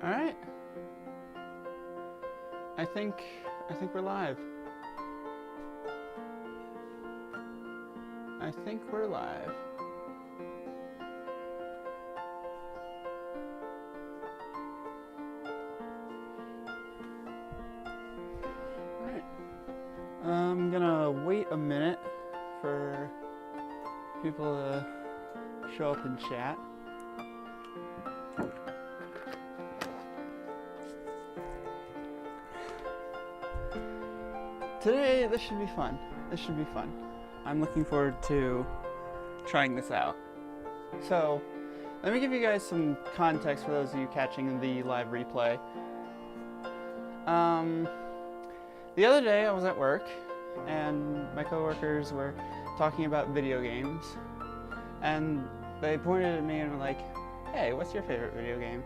All right. I think we're live. I think we're live. All right. I'm gonna wait a minute for people to show up in chat. Today, this should be fun. I'm looking forward to trying this out. So, let me give you guys some context for those of you catching the live replay. The other day I was at work, and my coworkers were talking about video games, and they pointed at me and were like, "Hey, what's your favorite video game?"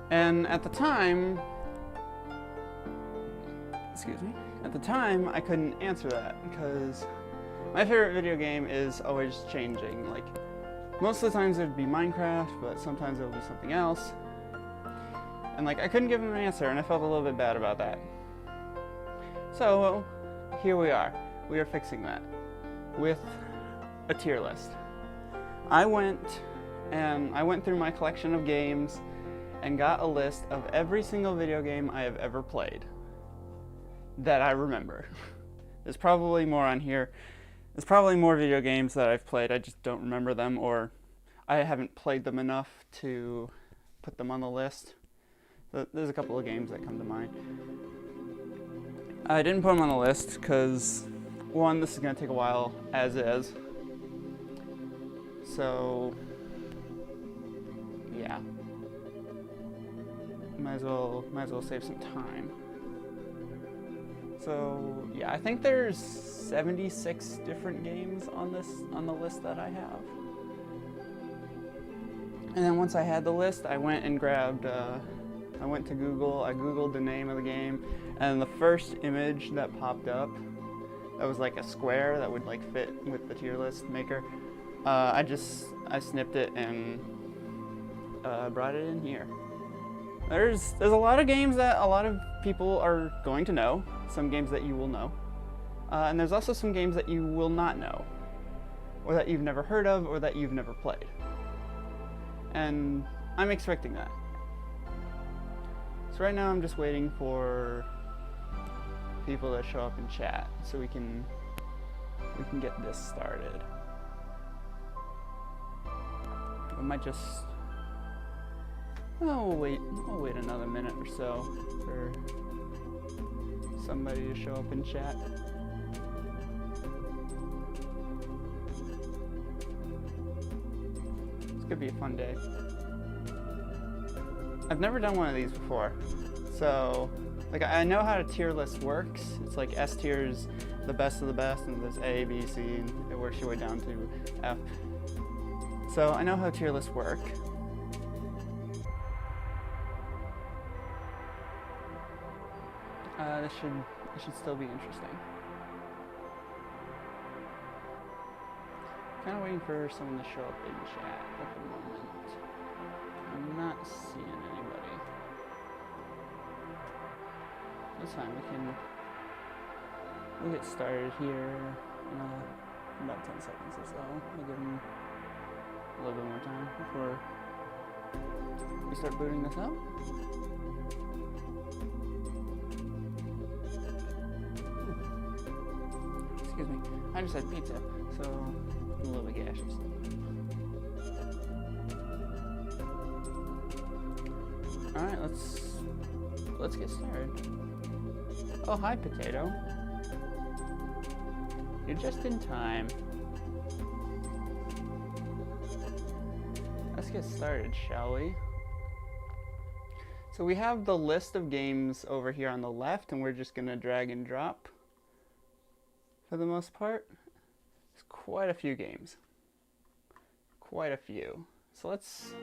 And at the time, I couldn't answer that because my favorite video game is always changing. Like, most of the times it would be Minecraft, but sometimes it would be something else. And like, I couldn't give them an answer, and I felt a little bit bad about that. So, here we are. We are fixing that with a tier list. I went through my collection of games and got a list of every single video game I have ever played that I remember. There's probably more on here. There's probably more video games that I've played, I just don't remember them, or I haven't played them enough to put them on the list. But there's a couple of games that come to mind. I didn't put them on the list because, one, this is going to take a while as is. So, yeah. Might as well save some time. So, yeah, I think there's 76 different games on the list that I have. And then once I had the list, I went and grabbed, I went to Google, I Googled the name of the game, and the first image that popped up, that was like a square that would like fit with the tier list maker, I snipped it and brought it in here. There's a lot of games that a lot of people are going to know, some games that you will know, and there's also some games that you will not know, or that you've never heard of, or that you've never played. And I'm expecting that. So right now I'm just waiting for people to show up in chat so we can get this started. I might just I'll wait another minute or so for somebody to show up in chat. It's gonna be a fun day. I've never done one of these before, so like I know how a tier list works. It's like S tier is the best of the best, and there's A, B, C, and it works your way down to F. So I know how tier lists work. This should still be interesting. Kind of waiting for someone to show up in chat at the moment. I'm not seeing anybody. That's fine. We'll get started here in about 10 seconds or so. I'll give them a little bit more time before we start booting this up. Excuse me. I just had pizza, so I'm a little bit gaseous. Alright, let's get started. Oh, hi, Potato. You're just in time. Let's get started, shall we? So we have the list of games over here on the left, and we're just gonna drag and drop for the most part. There's quite a few games. Quite a few. So let's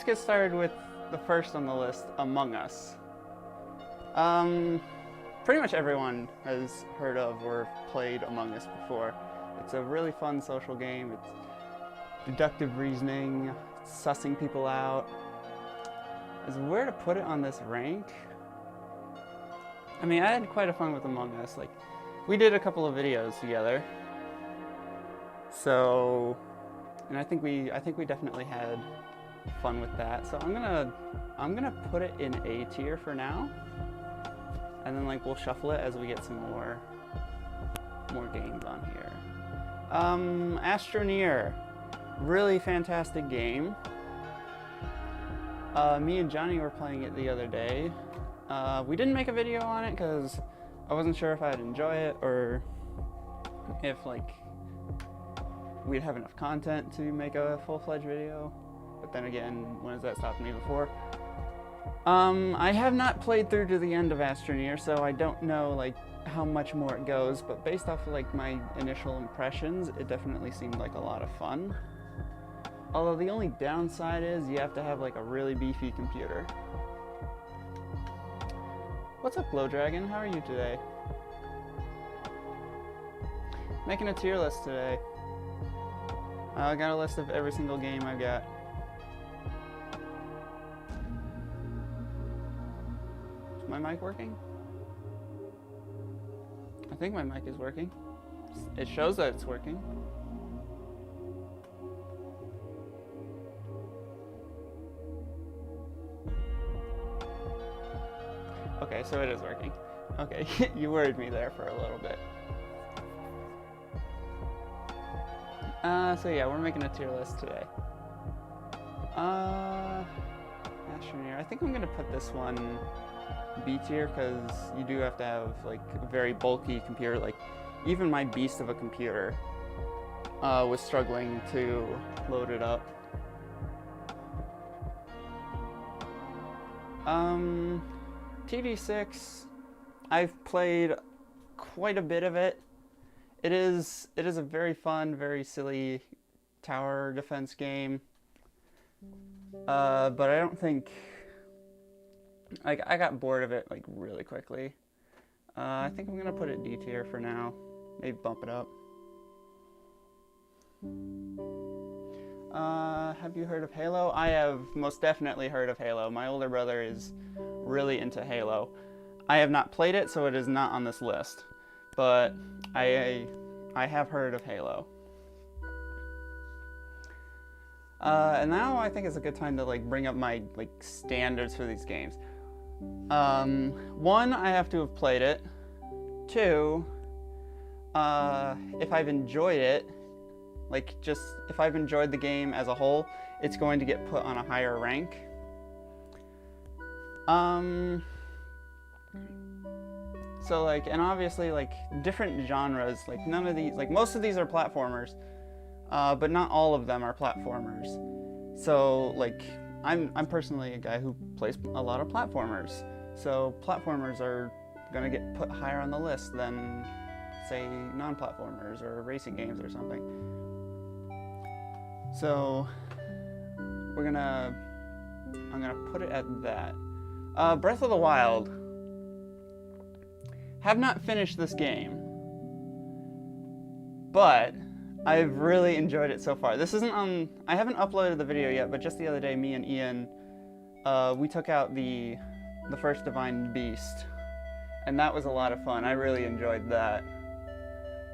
get started with the first on the list, Among Us. Pretty much everyone has heard of or played Among Us before. It's a really fun social game. It's deductive reasoning, sussing people out. is where to put it on this rank. I mean, I had quite a fun with Among Us. Like, we did a couple of videos together. So, and I think we definitely had fun with that. So I'm gonna put it in A tier for now, and then like we'll shuffle it as we get some more games on here. Astroneer, really fantastic game. Me and Johnny were playing it the other day. We didn't make a video on it because I wasn't sure if I'd enjoy it or if like we'd have enough content to make a full-fledged video. But then again, when has that stopped me before? I have not played through to the end of Astroneer, so I don't know like how much more it goes, but based off of like my initial impressions, it definitely seemed like a lot of fun. Although the only downside is you have to have like a really beefy computer. What's up, Glow Dragon? How are you today? Making a tier list today. I got a list of every single game I've got. Is my mic working? I think my mic is working. It shows that it's working. Okay, so it is working. Okay, you worried me there for a little bit. So yeah, we're making a tier list today. Astroneer. I think I'm gonna put this one B tier because you do have to have like a very bulky computer. Like even my beast of a computer was struggling to load it up. TD6, I've played quite a bit of it. It is a very fun, very silly tower defense game. But I don't think, like, I got bored of it like really quickly. I think I'm gonna put it D tier for now. Maybe bump it up. Have you heard of Halo? I have most definitely heard of Halo. My older brother is really into Halo. I have not played it, so it is not on this list. But I have heard of Halo. And now I think it's a good time to like bring up my like standards for these games. One, I have to have played it. Two, if I've enjoyed it, like just if I've enjoyed the game as a whole, it's going to get put on a higher rank. So like, and obviously like different genres, like none of these, like most of these are platformers, but not all of them are platformers. So like, I'm personally a guy who plays a lot of platformers. So platformers are gonna get put higher on the list than say non-platformers or racing games or something. So I'm gonna put it at that. Breath of the Wild. Have not finished this game, but I've really enjoyed it so far. This isn't on, I haven't uploaded the video yet, but just the other day, me and Ian, we took out the first Divine Beast, and that was a lot of fun. I really enjoyed that.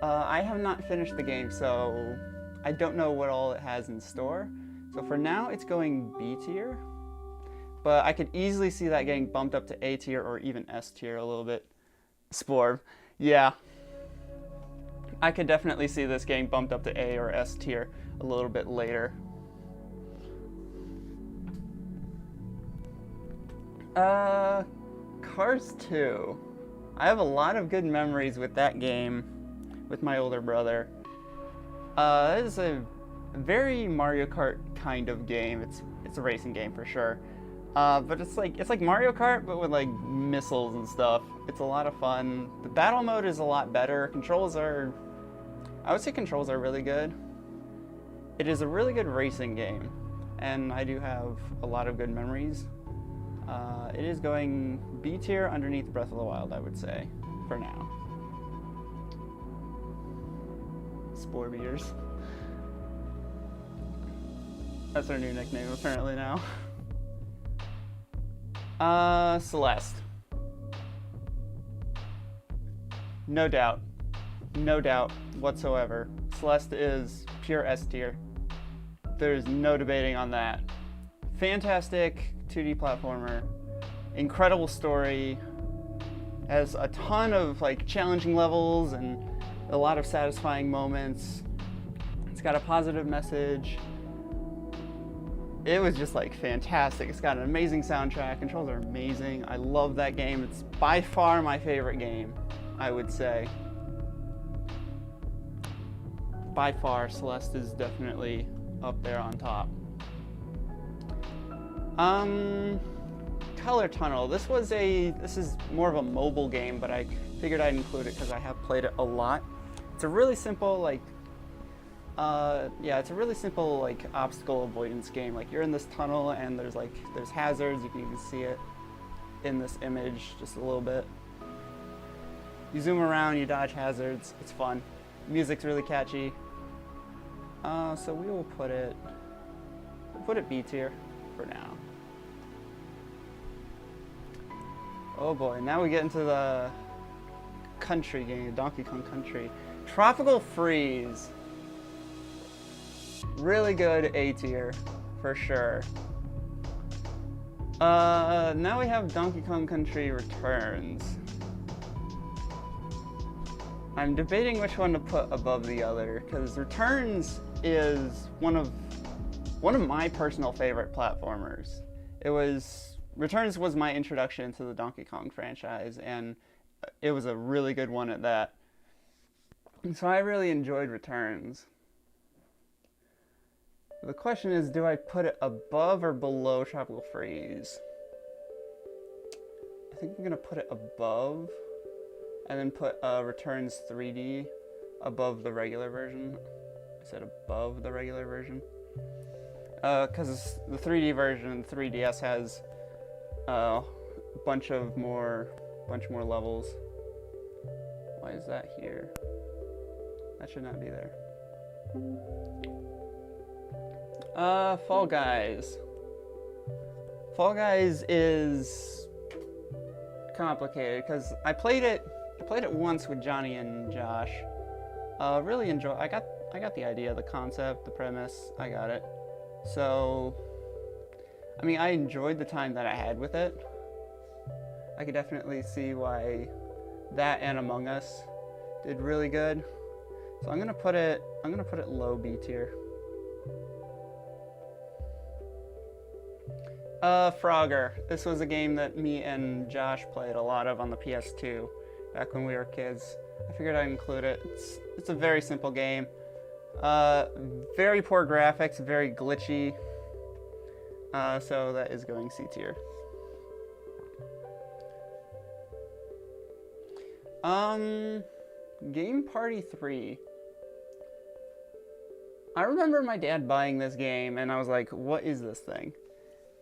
I have not finished the game, so I don't know what all it has in store. So for now, it's going B tier, but I could easily see that getting bumped up to A tier or even S tier a little bit. Spore. Yeah. I could definitely see this getting bumped up to A or S tier a little bit later. Cars 2. I have a lot of good memories with that game with my older brother. It is a very Mario Kart kind of game. It's a racing game for sure. But it's like Mario Kart, but with like missiles and stuff. It's a lot of fun. The battle mode is a lot better. I would say controls are really good. It is a really good racing game, and I do have a lot of good memories. It is going B tier underneath Breath of the Wild, I would say, for now. Spore Beaters. That's our new nickname apparently now. Celeste. No doubt. No doubt whatsoever. Celeste is pure S tier. There's no debating on that. Fantastic 2D platformer. Incredible story. Has a ton of like challenging levels and a lot of satisfying moments. It's got a positive message. It was just like fantastic. It's got an amazing soundtrack. Controls are amazing. I love that game. It's by far my favorite game, I would say. By far, Celeste is definitely up there on top. Color Tunnel. This is more of a mobile game, but I figured I'd include it because I have played it a lot. It's a really simple it's a really simple like obstacle avoidance game. Like you're in this tunnel and there's hazards. You can even see it in this image just a little bit. You zoom around, you dodge hazards. It's fun. Music's really catchy. So we'll put it B tier for now. Oh boy, now we get into the country game, Donkey Kong Country. Tropical Freeze. Really good A tier, for sure. Now we have Donkey Kong Country Returns. I'm debating which one to put above the other, because Returns is one of my personal favorite platformers. Returns was my introduction to the Donkey Kong franchise, and it was a really good one at that. And so I really enjoyed Returns. The question is, do I put it above or below Tropical Freeze? I think I'm gonna put it above, and then put Returns 3D above the regular version. I said above the regular version. Because the 3D version, 3DS has a bunch more levels. Why is that here? That should not be there. Fall Guys. Fall Guys is complicated because I played it once with Johnny and Josh. Really enjoy. I got the idea, the concept, the premise. I got it. So, I mean, I enjoyed the time that I had with it. I could definitely see why that and Among Us did really good. So I'm gonna put it low B tier. Frogger. This was a game that me and Josh played a lot of on the PS2 back when we were kids. I figured I'd include it. It's a very simple game. Very poor graphics, very glitchy. So that is going C tier. Game Party 3. I remember my dad buying this game, and I was like, "What is this thing?"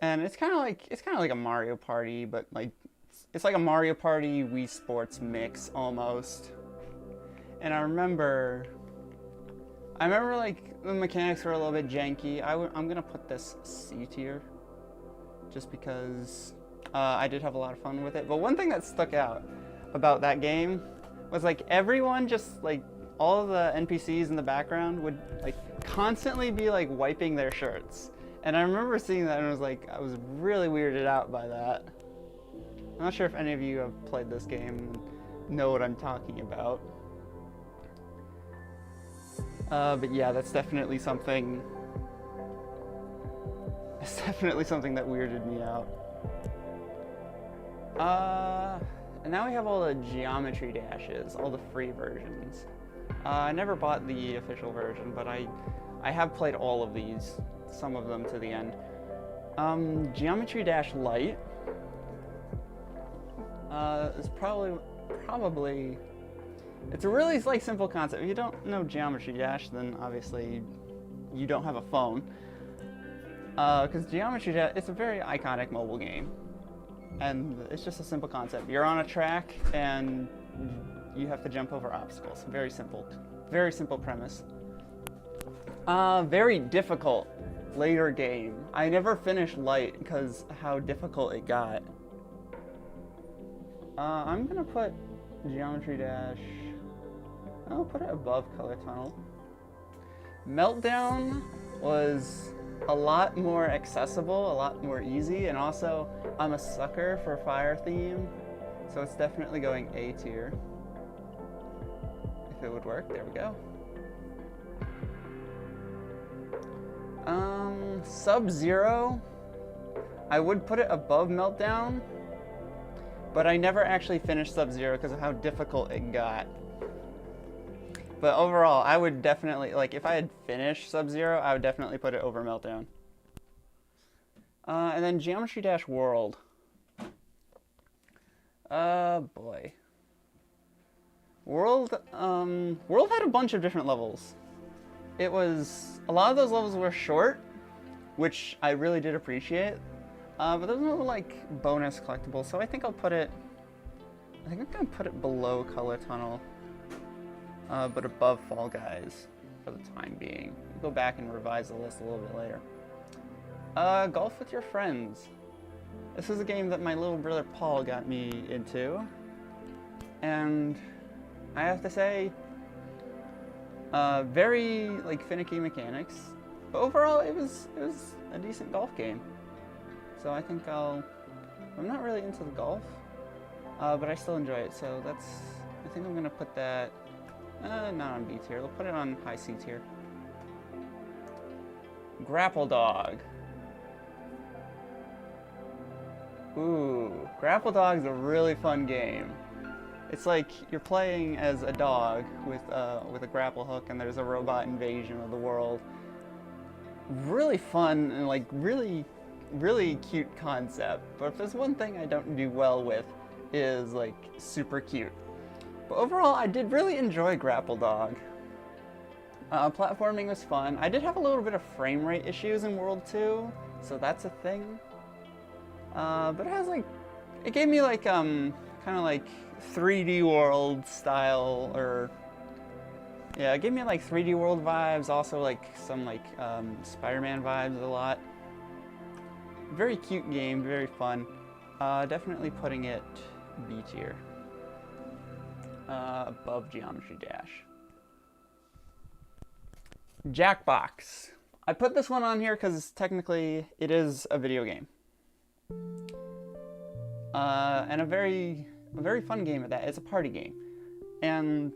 And it's kind of like a Mario Party, but like it's like a Mario Party Wii Sports mix almost. And I remember like the mechanics were a little bit janky. I'm gonna put this C tier, just because I did have a lot of fun with it. But one thing that stuck out about that game was like everyone, just like all of the NPCs in the background would like constantly be like wiping their shirts. And I remember seeing that and I was really weirded out by that. I'm not sure if any of you have played this game and know what I'm talking about. But yeah, that's definitely something that weirded me out. And now we have all the Geometry Dashes, all the free versions. I never bought the official version, but I have played all of these, some of them to the end. Geometry Dash Lite is probably it's a really like simple concept. If you don't know Geometry Dash, then obviously you don't have a phone. Because Geometry Dash, it's a very iconic mobile game, and it's just a simple concept. You're on a track and you have to jump over obstacles. Very simple premise. Very difficult later game. I never finished Light because how difficult it got. I'm gonna put Geometry Dash. I'll put it above Color Tunnel. Meltdown was a lot more accessible, a lot more easy, and also I'm a sucker for fire theme, so it's definitely going A tier. If it would work, there we go. Sub-Zero, I would put it above Meltdown, but I never actually finished Sub-Zero because of how difficult it got. But overall, I would definitely, like, if I had finished Sub-Zero, I would definitely put it over Meltdown. And then Geometry Dash World. Boy. World had a bunch of different levels. A lot of those levels were short, which I really did appreciate. But there's no, like, bonus collectibles, so I think I'm gonna put it below Color Tunnel. But above Fall Guys for the time being. We'll go back and revise the list a little bit later. Golf with Your Friends. This is a game that my little brother Paul got me into, and I have to say, very like finicky mechanics, but overall it was a decent golf game. So I think I'm not really into the golf, but I still enjoy it. So I think I'm gonna put that. Not on B tier. We'll put it on high C tier. Grapple Dog. Ooh, Grapple Dog's a really fun game. It's like you're playing as a dog with a grapple hook, and there's a robot invasion of the world. Really fun and like really cute concept. But if there's one thing I don't do well with, is like super cute. But overall, I did really enjoy Grapple Dog. Platforming was fun. I did have a little bit of frame rate issues in World 2, so that's a thing. But it gave me like, kind of like 3D World style, yeah, it gave me like 3D World vibes, also like some like, Spider-Man vibes a lot. Very cute game, very fun. Definitely putting it B tier. Above Geometry Dash. Jackbox. I put this one on here because technically it is a video game. And a very fun game at that. It's a party game. And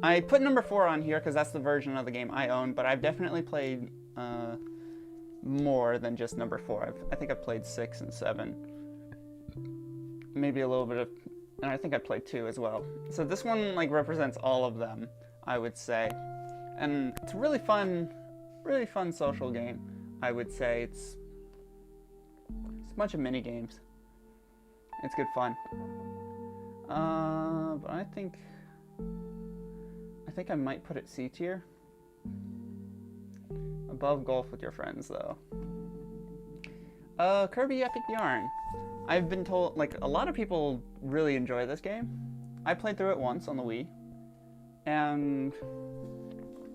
I put number 4 on here because that's the version of the game I own, but I've definitely played more than just number 4. I think I've played 6 and 7. Maybe a little bit of, and I think I played 2 as well. So this one like represents all of them, I would say. And it's a really fun social game, I would say. It's a bunch of mini games. It's good fun. But I think I might put it C tier. Above Golf with Your Friends, though. Kirby Epic Yarn. I've been told, like, a lot of people really enjoy this game. I played through it once on the Wii. And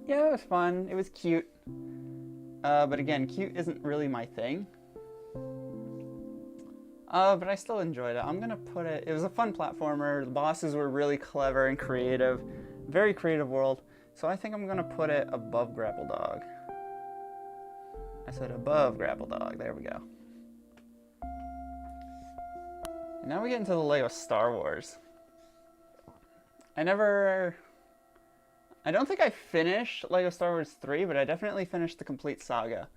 yeah, it was fun. It was cute. But again, cute isn't really my thing. But I still enjoyed it. I'm gonna put it was a fun platformer. The bosses were really clever and creative. Very creative world. So I think I'm gonna put it above Grapple Dog. I said above Grapple Dog. There we go. And now we get into the Lego Star Wars. I don't think I finished Lego Star Wars 3, but I definitely finished the complete saga.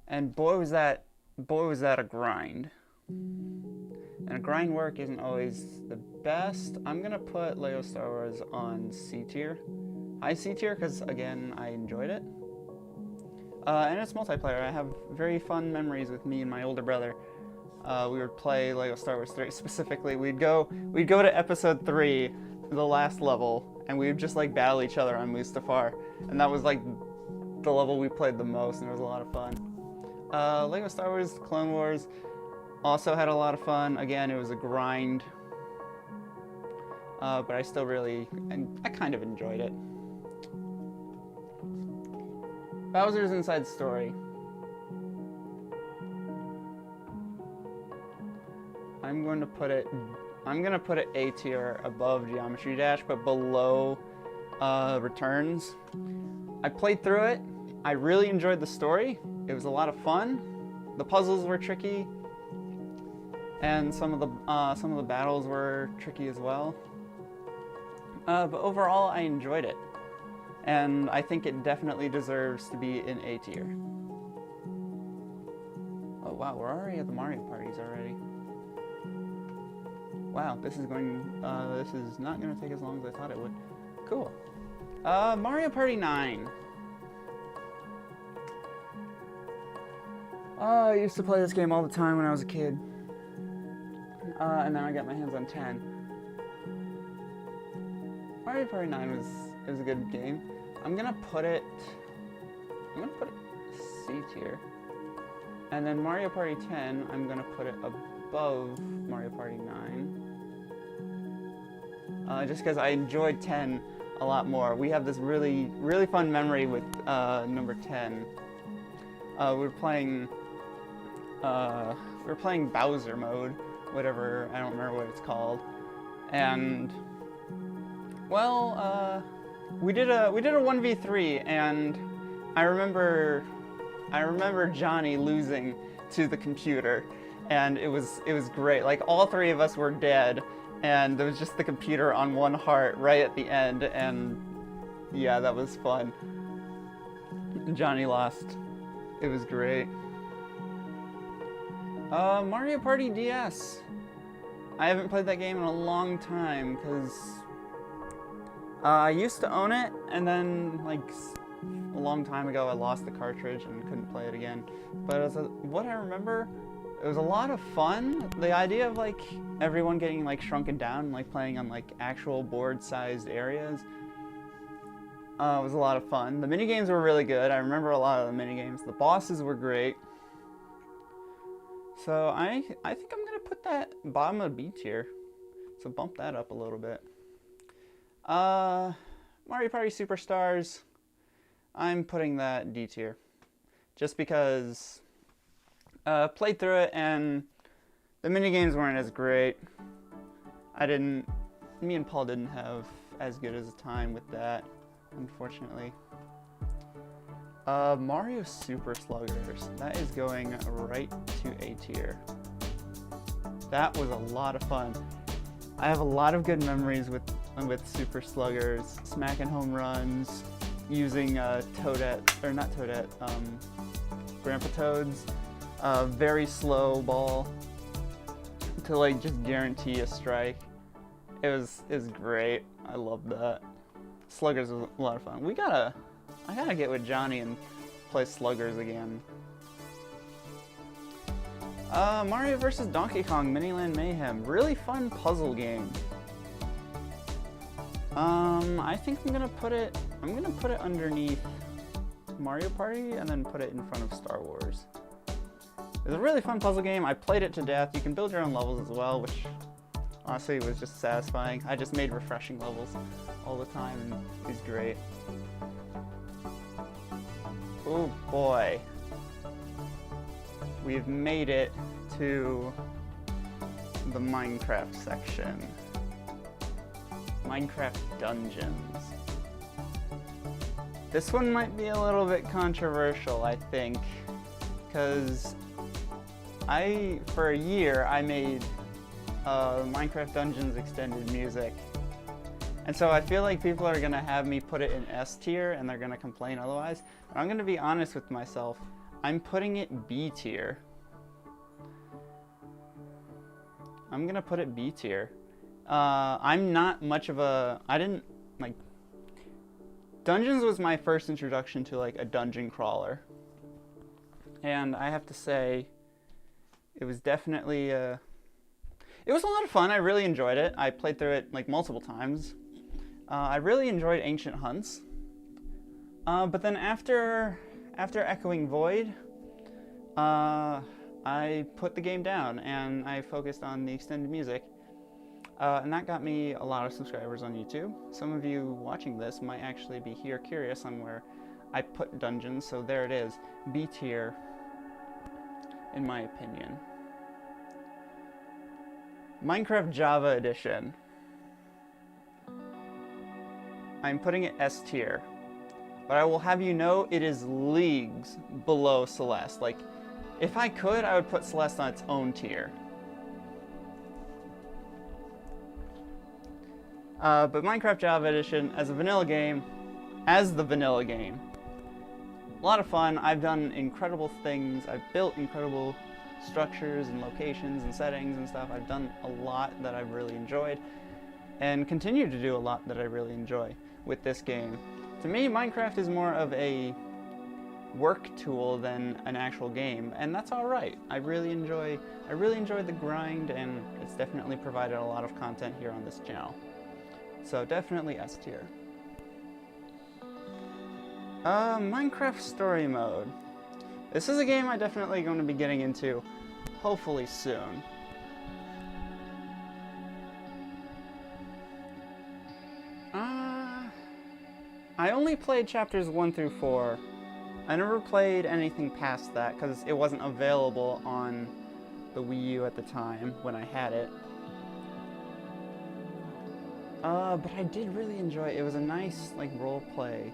And boy was that a grind. And a grind work isn't always the best. I'm gonna put Lego Star Wars on C tier. High C tier, because again, I enjoyed it. And it's multiplayer. I have very fun memories with me and my older brother. We would play Lego Star Wars 3 specifically. We'd go to episode 3, the last level, and we would just like battle each other on Mustafar. And that was like the level we played the most, and it was a lot of fun. Lego Star Wars Clone Wars also had a lot of fun. Again, it was a grind. But I still I kind of enjoyed it. Bowser's Inside Story. I'm going to put it I'm gonna put it A tier above Geometry Dash, but below Returns. I played through it. I really enjoyed the story. It was a lot of fun. The puzzles were tricky, and some of the battles were tricky as well. But overall, I enjoyed it, and I think it definitely deserves to be in A tier. Oh wow, we're already at the Mario parties already. Wow, this is not going to take as long as I thought it would. Cool. Mario Party 9. I used to play this game all the time when I was a kid. And now I got my hands on 10. Mario Party 9 was a good game. I'm gonna put it C tier. And then Mario Party 10, I'm gonna put it above Mario Party 9. Just because I enjoyed 10 a lot more. We have this really, really fun memory with number 10. We were playing Bowser mode, whatever, I don't remember what it's called. And well, we did a 1v3, and I remember Johnny losing to the computer, and it was great. Like, all three of us were dead, and there was just the computer on one heart right at the end, and yeah, that was fun. Johnny lost. It was great. Mario Party DS. I haven't played that game in a long time, because I used to own it, and then, like, a long time ago I lost the cartridge and couldn't play it again. But what I remember, it was a lot of fun. The idea of, like, everyone getting, like, shrunken down and, like, playing on, like, actual board-sized areas was a lot of fun. The minigames were really good. I remember a lot of the minigames. The bosses were great. So I think I'm gonna put that bottom of B tier. So bump that up a little bit. Mario Party Superstars, I'm putting that D tier. Just because played through it and the minigames weren't as great. Me and Paul didn't have as good as a time with that, unfortunately. Mario Super Sluggers, that is going right to A tier. That was a lot of fun. I have a lot of good memories with Super Sluggers, smacking home runs, using Grandpa Toad's very slow ball to, like, just guarantee a strike. It was great. I loved that. Sluggers was a lot of fun. I gotta get with Johnny and play Sluggers again. Mario vs. Donkey Kong Miniland Mayhem. Really fun puzzle game. I think I'm gonna put it underneath Mario Party and then put it in front of Star Wars. It's a really fun puzzle game. I played it to death. You can build your own levels as well, which honestly was just satisfying. I just made refreshing levels all the time, and it was great. Oh boy. We've made it to the Minecraft section. Minecraft Dungeons. This one might be a little bit controversial, I think, because for a year, I made Minecraft Dungeons extended music. And so I feel like people are gonna have me put it in S tier and they're gonna complain otherwise. But I'm gonna be honest with myself. I'm putting it B tier. I'm gonna put it B tier. I'm not much of a, Dungeons was my first introduction to, like, a dungeon crawler. And I have to say, it was definitely, it was a lot of fun. I really enjoyed it. I played through it, like, multiple times. I really enjoyed Ancient Hunts. But then after Echoing Void, I put the game down and I focused on the extended music. And that got me a lot of subscribers on YouTube. Some of you watching this might actually be curious on where I put Dungeons, so there it is. B tier, in my opinion. Minecraft Java Edition. I'm putting it S tier. But I will have you know it is leagues below Celeste. Like, if I could, I would put Celeste on its own tier. But Minecraft Java Edition, as the vanilla game, a lot of fun. I've done incredible things. I've built incredible structures and locations and settings and stuff. I've done a lot that I've really enjoyed, and continue to do a lot that I really enjoy with this game. To me, Minecraft is more of a work tool than an actual game, and that's all right. I really enjoy the grind, and it's definitely provided a lot of content here on this channel. So definitely S tier. Minecraft Story Mode. This is a game I'm definitely going to be getting into, hopefully soon. I only played chapters 1 through 4. I never played anything past that because it wasn't available on the Wii U at the time when I had it. But I did really enjoy it. It was a nice like role play.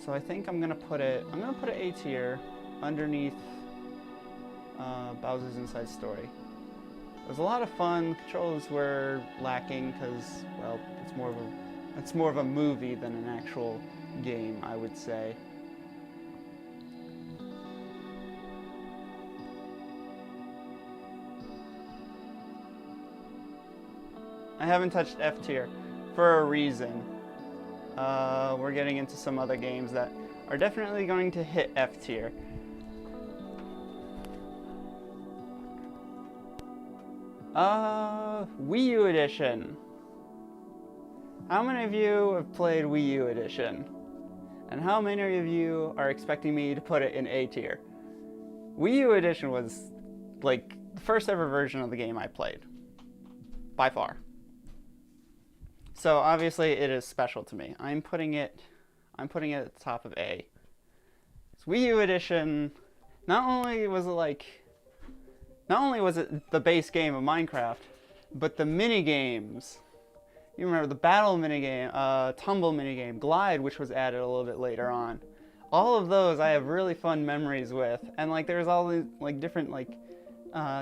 So I think I'm gonna put it A tier underneath Bowser's Inside Story. It was a lot of fun. Controls were lacking because, well, it's more of a movie than an actual game, I would say. I haven't touched F tier for a reason. We're getting into some other games that are definitely going to hit F tier. Wii U Edition. How many of you have played Wii U Edition? And how many of you are expecting me to put it in A tier? Wii U Edition was like the first ever version of the game I played. By far. So obviously it is special to me. I'm putting it at the top of A. So Wii U Edition, not only was it the base game of Minecraft, but the mini games. You remember the battle minigame, tumble minigame, glide, which was added a little bit later on. All of those I have really fun memories with, and like there's all these like different like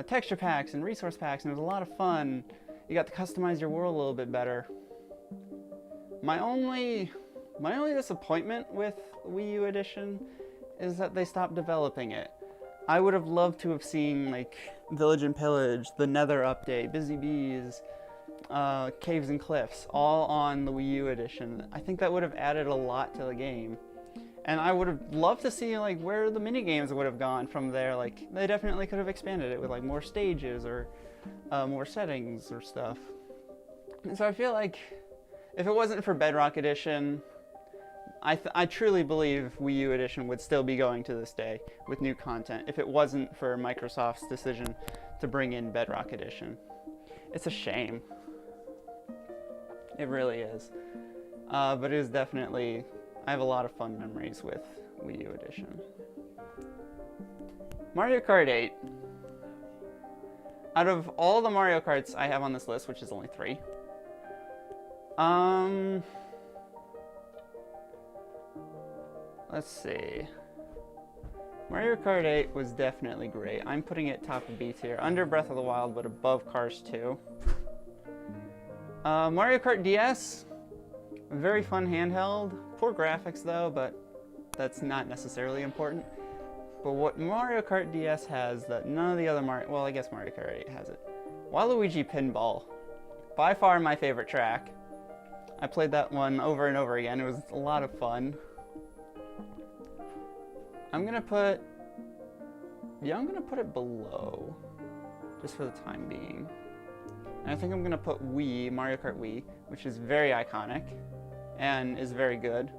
texture packs and resource packs, and it was a lot of fun. You got to customize your world a little bit better. My only disappointment with Wii U Edition is that they stopped developing it. I would have loved to have seen like Village and Pillage, the Nether update, Busy Bees, Caves and Cliffs, all on the Wii U Edition. I think that would have added a lot to the game. And I would have loved to see like where the mini games would have gone from there. Like they definitely could have expanded it with like more stages or more settings or stuff. And so I feel like if it wasn't for Bedrock Edition, I truly believe Wii U Edition would still be going to this day with new content if it wasn't for Microsoft's decision to bring in Bedrock Edition. It's a shame. It really is. But it is definitely, I have a lot of fun memories with Wii U Edition. Mario Kart 8. Out of all the Mario Karts I have on this list, which is only 3, let's see. Mario Kart 8 was definitely great. I'm putting it top of B tier, under Breath of the Wild, but above Cars 2. Mario Kart DS, very fun handheld. Poor graphics though, but that's not necessarily important. But what Mario Kart DS has that none of the other well, I guess Mario Kart 8 has it. Waluigi Pinball, by far my favorite track. I played that one over and over again. It was a lot of fun. I'm gonna put it below, just for the time being. And I think I'm gonna put Mario Kart Wii, which is very iconic and is very good.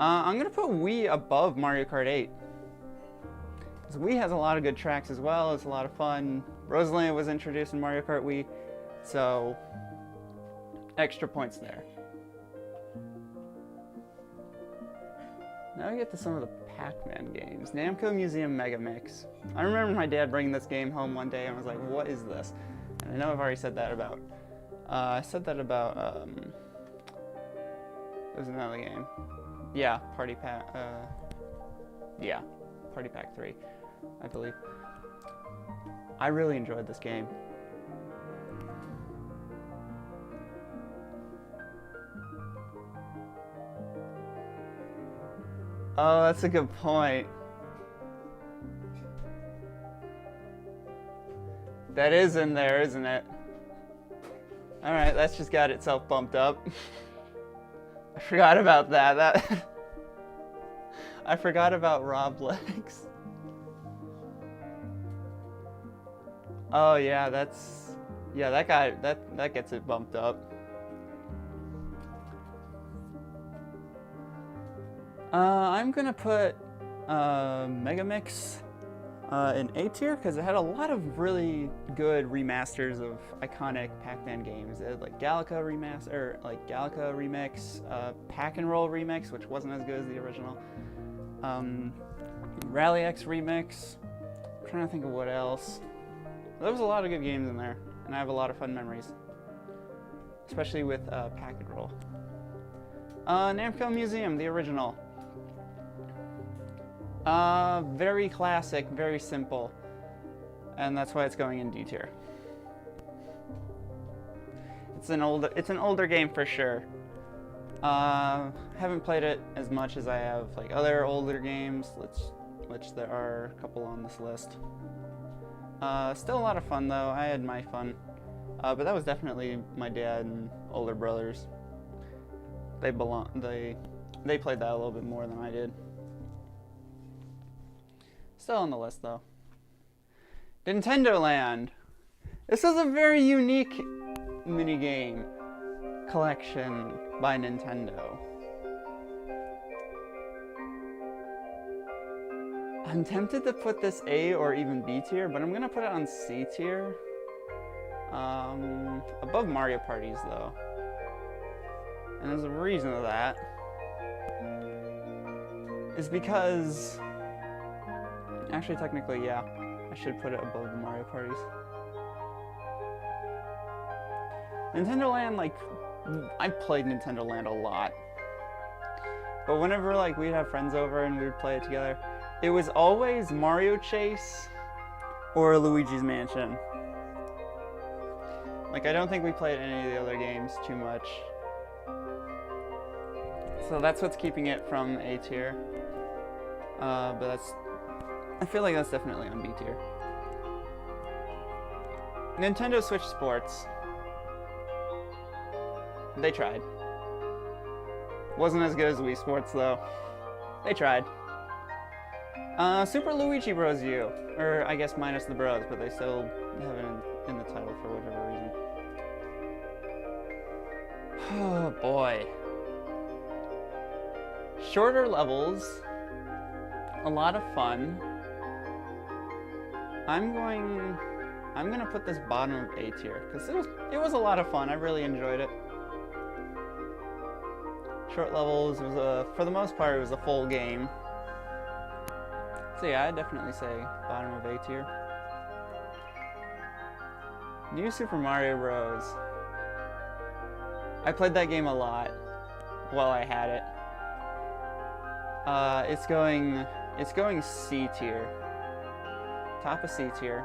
I'm gonna put Wii above Mario Kart 8. Because Wii has a lot of good tracks as well. It's a lot of fun. Rosalina was introduced in Mario Kart Wii, so extra points there. Now we get to some of the Pac-Man games. Namco Museum Mega Mix. I remember my dad bringing this game home one day and I was like, what is this? And I know I've already said that about, there's another game. Yeah, Party Pack, yeah, Party Pack 3, I believe. I really enjoyed this game. Oh, that's a good point. That is in there, isn't it? Alright, that's just got itself bumped up. I forgot about that. I forgot about Rob Legs. Oh yeah, that's... Yeah, that guy, that gets it bumped up. I'm gonna put Megamix in A tier because it had a lot of really good remasters of iconic Pac-Man games. It had like Galaga Remix, Pack and Roll Remix, which wasn't as good as the original. Rally X Remix. I'm trying to think of what else. There was a lot of good games in there, and I have a lot of fun memories, especially with Pack and Roll. Namco Museum, the original. Very classic, very simple, and that's why it's going in D tier. It's an older game for sure. Haven't played it as much as I have like other older games, which there are a couple on this list. Still a lot of fun though. I had my fun, but that was definitely my dad and older brothers. They played that a little bit more than I did. Still on the list though. Nintendo Land. This is a very unique minigame collection by Nintendo. I'm tempted to put this A or even B tier, but I'm gonna put it on C tier. Above Mario Parties though. And there's a reason to that. Is because... Actually, technically, yeah. I should put it above the Mario Parties. Nintendo Land, like... I played Nintendo Land a lot. But whenever, like, we'd have friends over and we would play it together, it was always Mario Chase or Luigi's Mansion. Like, I don't think we played any of the other games too much. So that's what's keeping it from A tier. But that's... I feel like that's definitely on B tier. Nintendo Switch Sports. They tried. Wasn't as good as Wii Sports though. They tried. Super Luigi Bros U. Or I guess minus the Bros, but they still have it in the title for whatever reason. Oh boy. Shorter levels. A lot of fun. I'm gonna put this bottom of A tier because it was a lot of fun. I really enjoyed it. Short levels. It was for the most part it was a full game. So yeah, I'd definitely say bottom of A tier. New Super Mario Bros. I played that game a lot while I had it. It's going C tier. Top of C tier.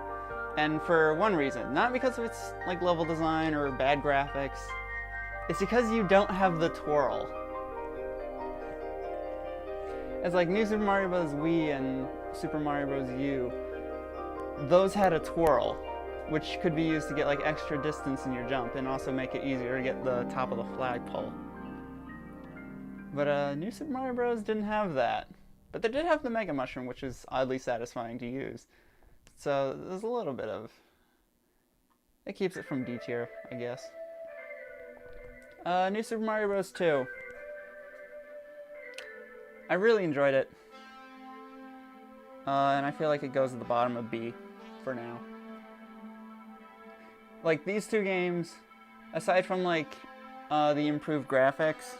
And for one reason. Not because of its like level design or bad graphics. It's because you don't have the twirl. It's like New Super Mario Bros. Wii and Super Mario Bros. U. Those had a twirl, which could be used to get like extra distance in your jump and also make it easier to get the top of the flagpole. But New Super Mario Bros. Didn't have that. But they did have the Mega Mushroom, which is oddly satisfying to use. So there's a little bit of... It keeps it from D tier, I guess. New Super Mario Bros. 2. I really enjoyed it. And I feel like it goes at the bottom of B for now. Like, these two games, aside from, like, the improved graphics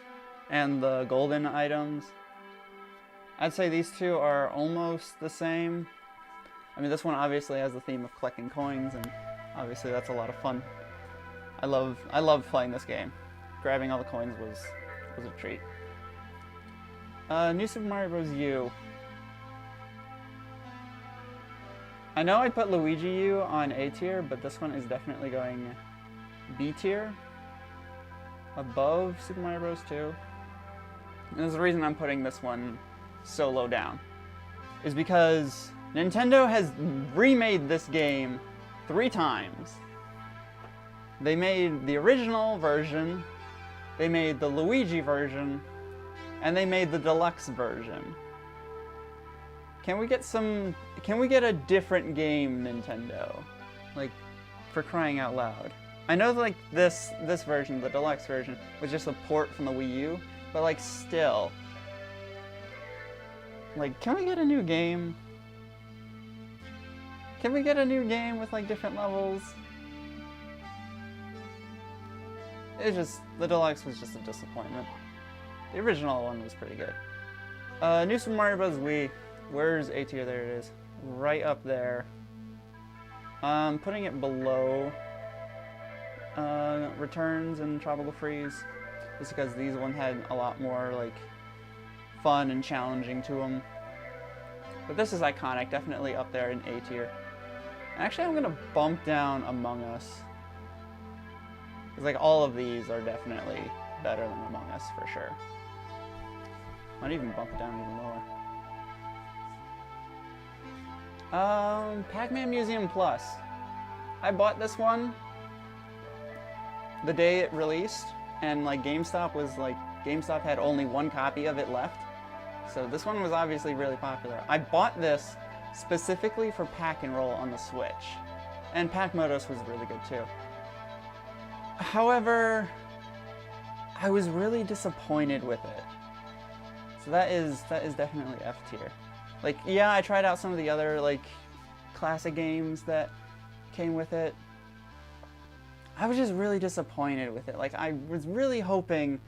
and the golden items, I'd say these two are almost the same. I mean, this one obviously has the theme of collecting coins and Obviously, that's a lot of fun. I love playing this game. Grabbing all the coins was a treat. New Super Mario Bros. U. I know I put Luigi U on A tier, but this one is definitely going B tier. Above Super Mario Bros. 2. And there's the reason I'm putting this one so low down. Is because Nintendo has remade this game 3 times. They made the original version, they made the Luigi version, and they made the deluxe version. Can we get a different game, Nintendo? Like, for crying out loud. I know like this version, the deluxe version, was just a port from the Wii U, but like still. Like, can we get a new game? Can we get a new game with like different levels? It's just, the deluxe was just a disappointment. The original one was pretty good. New Super Mario Bros. Wii. Where's A tier? There it is. Right up there. Putting it below Returns and Tropical Freeze, just because these one had a lot more like fun and challenging to them. But this is iconic, definitely up there in A tier. Actually, I'm gonna bump down Among Us, because like all of these are definitely better than Among Us for sure. Might even bump it down even lower. Pac-Man Museum Plus. I bought this one the day it released, and like GameStop had only 1 copy of it left. So this one was obviously really popular. I bought this specifically for Pack-and-Roll on the Switch. And Pac-Motos was really good too. However, I was really disappointed with it. So that is definitely F tier. Like, yeah, I tried out some of the other like classic games that came with it. I was just really disappointed with it. Like, I was really hoping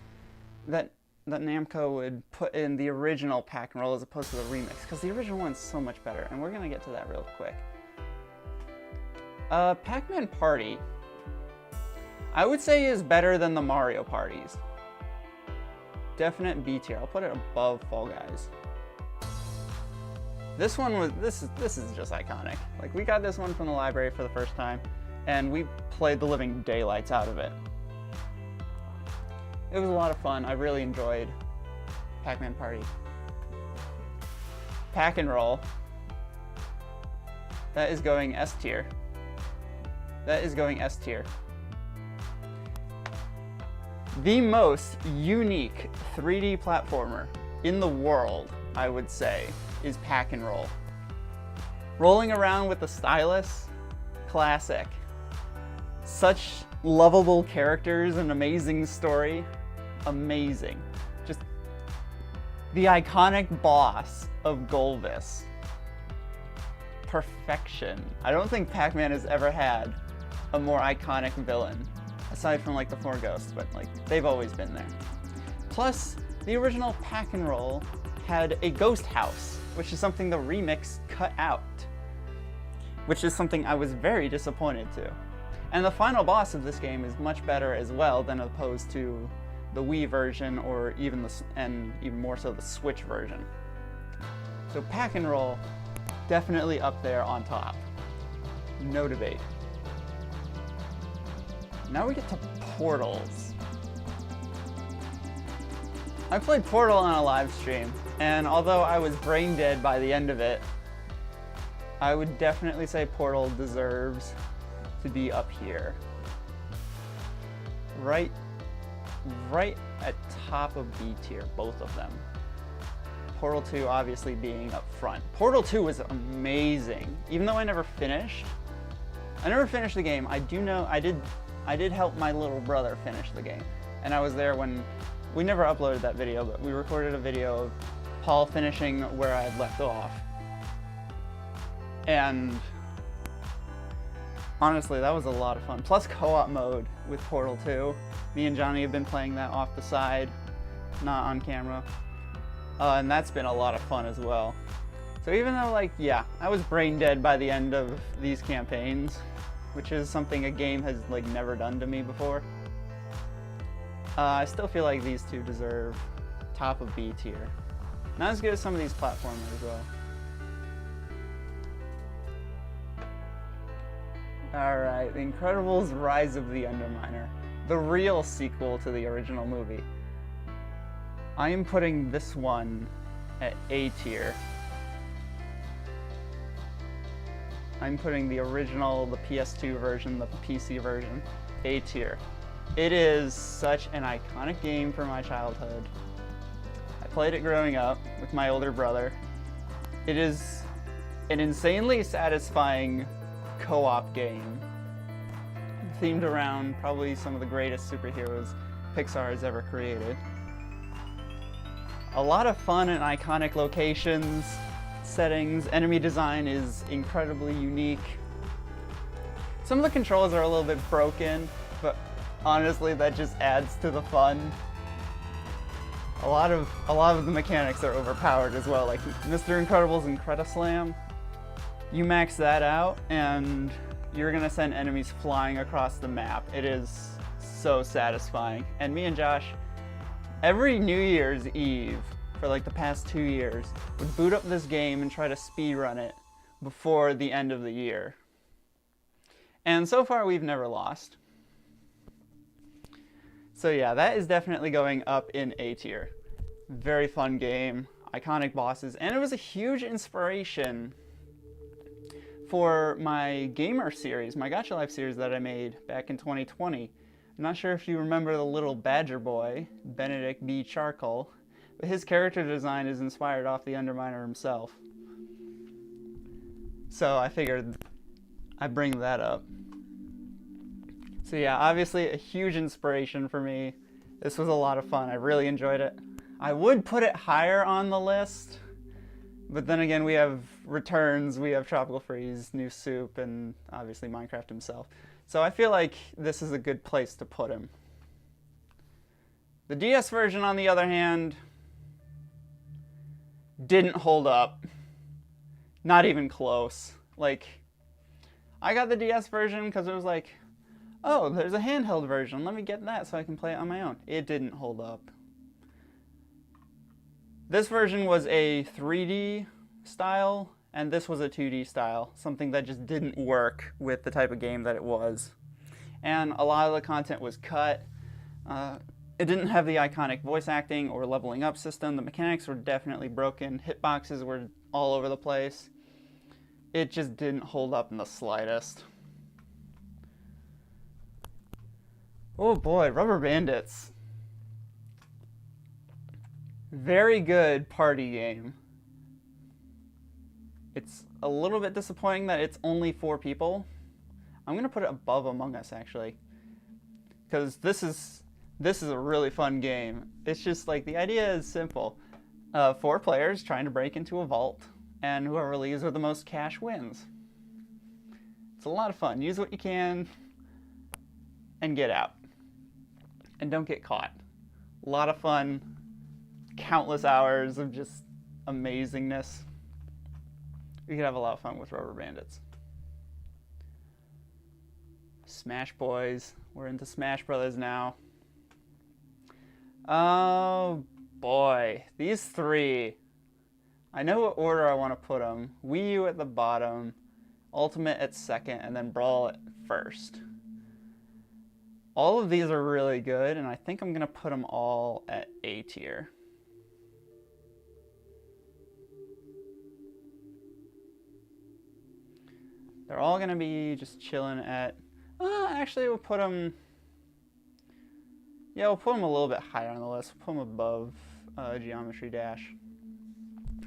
that Namco would put in the original Pack-and-Roll as opposed to the remix, because the original one's so much better, and we're gonna get to that real quick. Pac-Man Party, I would say is better than the Mario parties. Definite B tier. I'll put it above Fall Guys. This one was, this is just iconic. Like, we got this one from the library for the first time, and we played the living daylights out of it. It was a lot of fun. I really enjoyed Pac-Man Party. Pack-and-Roll. That is going S tier. That is going S tier. The most unique 3D platformer in the world, I would say, is Pack-and-Roll. Rolling around with the stylus, classic. Such lovable characters and amazing story, amazing. Just the iconic boss of Golvis. Perfection. I don't think Pac-Man has ever had a more iconic villain, aside from like the 4 Ghosts, but like they've always been there. Plus, the original Pack-and-Roll had a ghost house, which is something the remix cut out, which is something I was very disappointed to. And the final boss of this game is much better as well than opposed to the Wii version, or even even more so the Switch version. So Pack-and-Roll, definitely up there on top. No debate. Now we get to Portals. I played Portal on a live stream, and although I was brain dead by the end of it, I would definitely say Portal deserves to be up here. Right at top of B tier, both of them. Portal 2 obviously being up front. Portal 2 was amazing. Even though I never finished the game, I do know I did help my little brother finish the game. And I was there when, we never uploaded that video, but we recorded a video of Paul finishing where I had left off. And honestly, that was a lot of fun. Plus co-op mode with Portal 2. Me and Johnny have been playing that off the side, not on camera. And that's been a lot of fun as well. So even though, like, yeah, I was brain dead by the end of these campaigns, which is something a game has like never done to me before. I still feel like these two deserve top of B tier. Not as good as some of these platformers though. Alright, The Incredibles Rise of the Underminer. The real sequel to the original movie. I am putting this one at A tier. I'm putting the original, the PS2 version, the PC version, A tier. It is such an iconic game from my childhood. I played it growing up with my older brother. It is an insanely satisfying co-op game themed around probably some of the greatest superheroes Pixar has ever created. A lot of fun and iconic locations, settings, enemy design is incredibly unique. Some of the controls are a little bit broken, but honestly that just adds to the fun. A lot of the mechanics are overpowered as well, like Mr. Incredible's Incredislam. You max that out and you're gonna send enemies flying across the map. It is so satisfying. And me and Josh, every New Year's Eve for like the past 2 years, would boot up this game and try to speedrun it before the end of the year. And so far we've never lost. So yeah, that is definitely going up in A tier. Very fun game, iconic bosses, and it was a huge inspiration for my gamer series, my Gacha Life series that I made back in 2020. I'm not sure if you remember the little badger boy, Benedict B. Charcoal, but his character design is inspired off the Underminer himself. So I figured I'd bring that up. So yeah, obviously a huge inspiration for me. This was a lot of fun. I really enjoyed it. I would put it higher on the list, but then again, we have Returns, we have Tropical Freeze, New Soup, and obviously Minecraft himself. So I feel like this is a good place to put him. The DS version, on the other hand, didn't hold up. Not even close. Like, I got the DS version because it was like, oh, there's a handheld version. Let me get that so I can play it on my own. It didn't hold up. This version was a 3D style, and this was a 2D style, something that just didn't work with the type of game that it was. And a lot of the content was cut. It didn't have the iconic voice acting or leveling up system. The mechanics were definitely broken. Hitboxes were all over the place. It just didn't hold up in the slightest. Oh boy, Rubber Bandits. Very good party game. It's a little bit disappointing that it's only 4 people. I'm gonna put it above Among Us actually, because this is a really fun game. It's just like, the idea is simple. 4 players trying to break into a vault, and whoever leaves with the most cash wins. It's a lot of fun. Use what you can and get out. And don't get caught. A lot of fun. Countless hours of just amazingness. We could have a lot of fun with Rubber Bandits. Smash Boys. We're into Smash Brothers now. Oh boy, these 3. I know what order I want to put them. Wii U at the bottom, Ultimate at second, and then Brawl at first. All of these are really good, and I think I'm going to put them all at A tier. They're all going to be just chilling at... actually, we'll put them... Yeah, we'll put them a little bit higher on the list. We'll put them above Geometry Dash.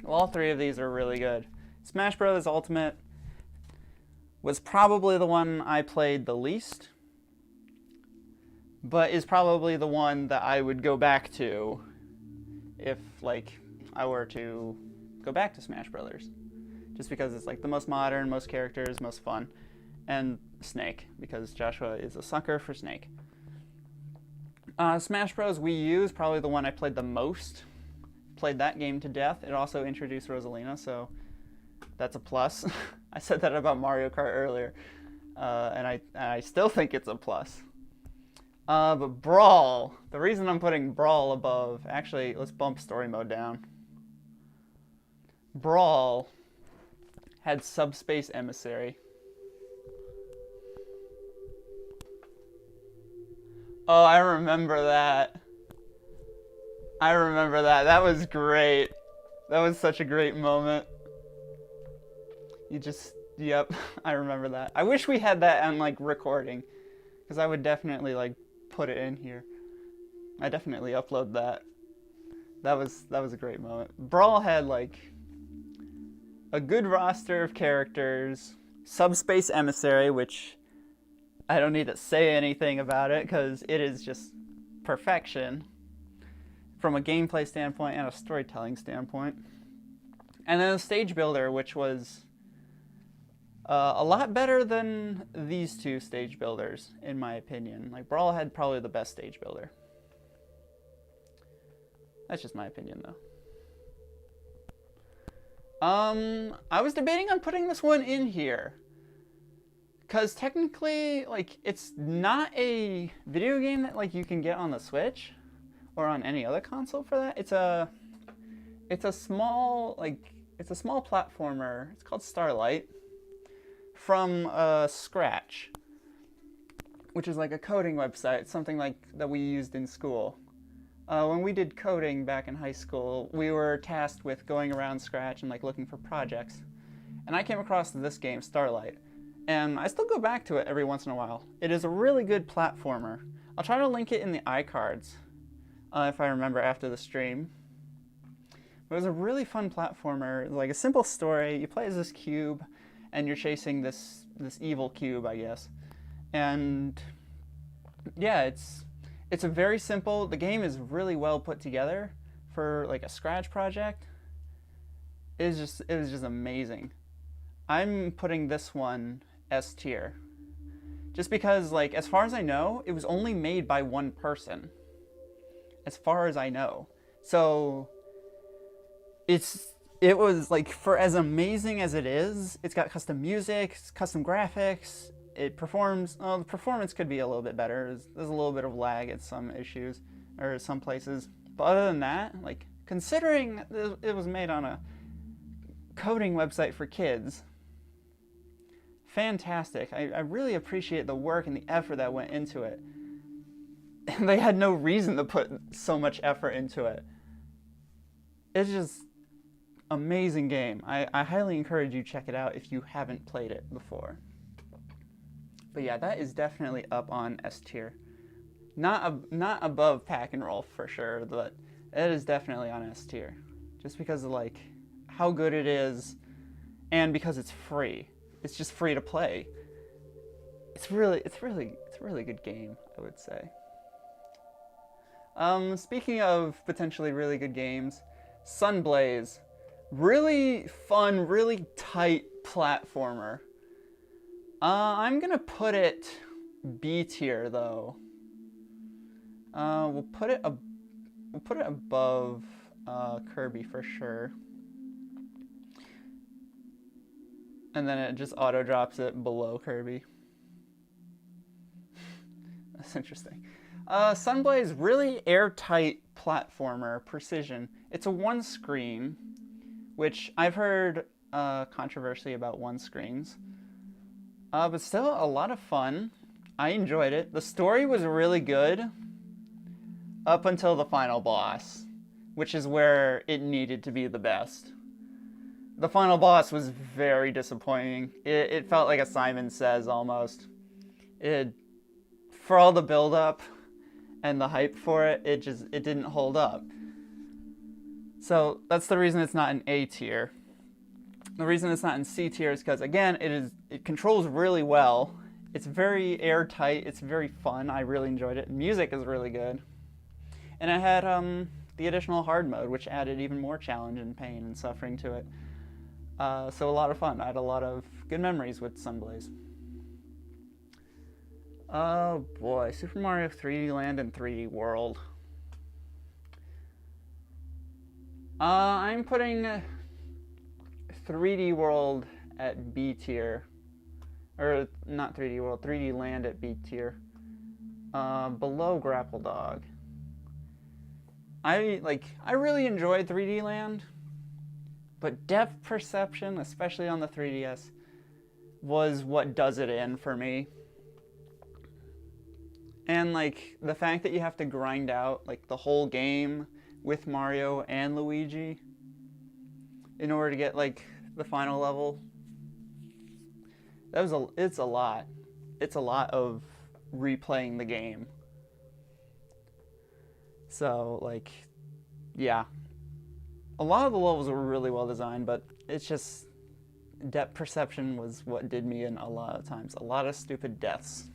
Well, all 3 of these are really good. Smash Bros. Ultimate was probably the one I played the least, but is probably the one that I would go back to if, like, I were to go back to Smash Brothers. Just because it's like the most modern, most characters, most fun. And Snake, because Joshua is a sucker for Snake. Smash Bros. Wii U is probably the one I played the most. Played that game to death. It also introduced Rosalina, so that's a plus. I said that about Mario Kart earlier. and I still think it's a plus. But Brawl, the reason I'm putting Brawl above, actually, let's bump story mode down. Brawl had Subspace Emissary. Oh, I remember that. I remember that. That was great. That was such a great moment. Yep, I remember that. I wish we had that on, like, recording, because I would definitely, like, put it in here. I definitely upload that. That was a great moment. Brawl had, like, a good roster of characters. Subspace Emissary, which I don't need to say anything about it, because it is just perfection from a gameplay standpoint and a storytelling standpoint. And then the Stage Builder, which was a lot better than these two Stage Builders, in my opinion. Like, Brawl had probably the best Stage Builder. That's just my opinion, though. I was debating on putting this one in here, because technically, like, it's not a video game that, like, you can get on the Switch or on any other console for that. It's a small, like, it's a small platformer. It's called Starlight, from Scratch, which is like a coding website, something like that we used in school. When we did coding back in high school, we were tasked with going around Scratch and, like, looking for projects. And I came across this game, Starlight, and I still go back to it every once in a while. It is a really good platformer. I'll try to link it in the iCards if I remember after the stream. It was a really fun platformer, like a simple story. You play as this cube, and you're chasing this evil cube, I guess. And yeah, it's a very simple. The game is really well put together for, like, a Scratch project. It was just amazing. I'm putting this one S tier, just because, like, as far as I know, it was only made by one person. As far as I know, so it was, like, for as amazing as it is, it's got custom music, custom graphics. It performs. The performance could be a little bit better. There's a little bit of lag at some issues or some places, but other than that, like, considering it was made on a coding website for kids, fantastic. I really appreciate the work and the effort that went into it. And they had no reason to put so much effort into it. It's just amazing game. I highly encourage you check it out if you haven't played it before. But yeah, that is definitely up on S tier. Not above Pack and Roll for sure, but it is definitely on S tier. Just because of, like, how good it is, and because it's free. It's just free to play. It's really good game, I would say. Speaking of potentially really good games, Sunblaze. Really fun, really tight platformer. I'm gonna put it B tier though. We'll put it above Kirby for sure. And then it just auto drops it below Kirby. That's interesting. Sunblaze, really airtight platformer, precision. It's a one screen, which I've heard controversy about one screens. But still a lot of fun. I enjoyed it. The story was really good up until the final boss, which is where it needed to be the best. The final boss was very disappointing. It felt like a Simon Says almost. For all the build up and the hype for it, it didn't hold up. So that's the reason it's not an A tier. The reason it's not in C tier is because, again, it controls really well. It's very airtight. It's very fun. I really enjoyed it. Music is really good. And it had the additional hard mode, which added even more challenge and pain and suffering to it. So a lot of fun. I had a lot of good memories with Sunblaze. Oh boy, Super Mario 3D Land and 3D World. I'm putting 3D World at B tier. or not 3D World, 3D Land at B tier. Below Grapple Dog. I really enjoyed 3D Land, but depth perception, especially on the 3DS, was what does it in for me. And like the fact that you have to grind out like the whole game with Mario and Luigi in order to get like the final level. It's a lot. It's a lot of replaying the game. So like, yeah. A lot of the levels were really well designed, but it's just depth perception was what did me in a lot of times. A lot of stupid deaths.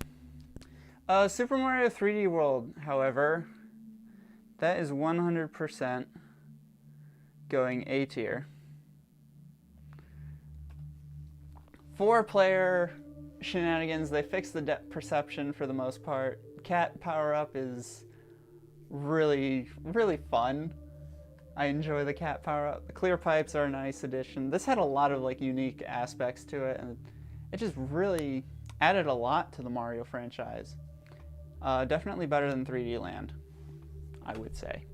Super Mario 3D World, however, that is 100% going A tier. 4-player shenanigans, they fixed the depth perception for the most part. Cat power-up is really, really fun. I enjoy the cat power-up. The clear pipes are a nice addition. This had a lot of like unique aspects to it, and it just really added a lot to the Mario franchise. Definitely better than 3D Land, I would say.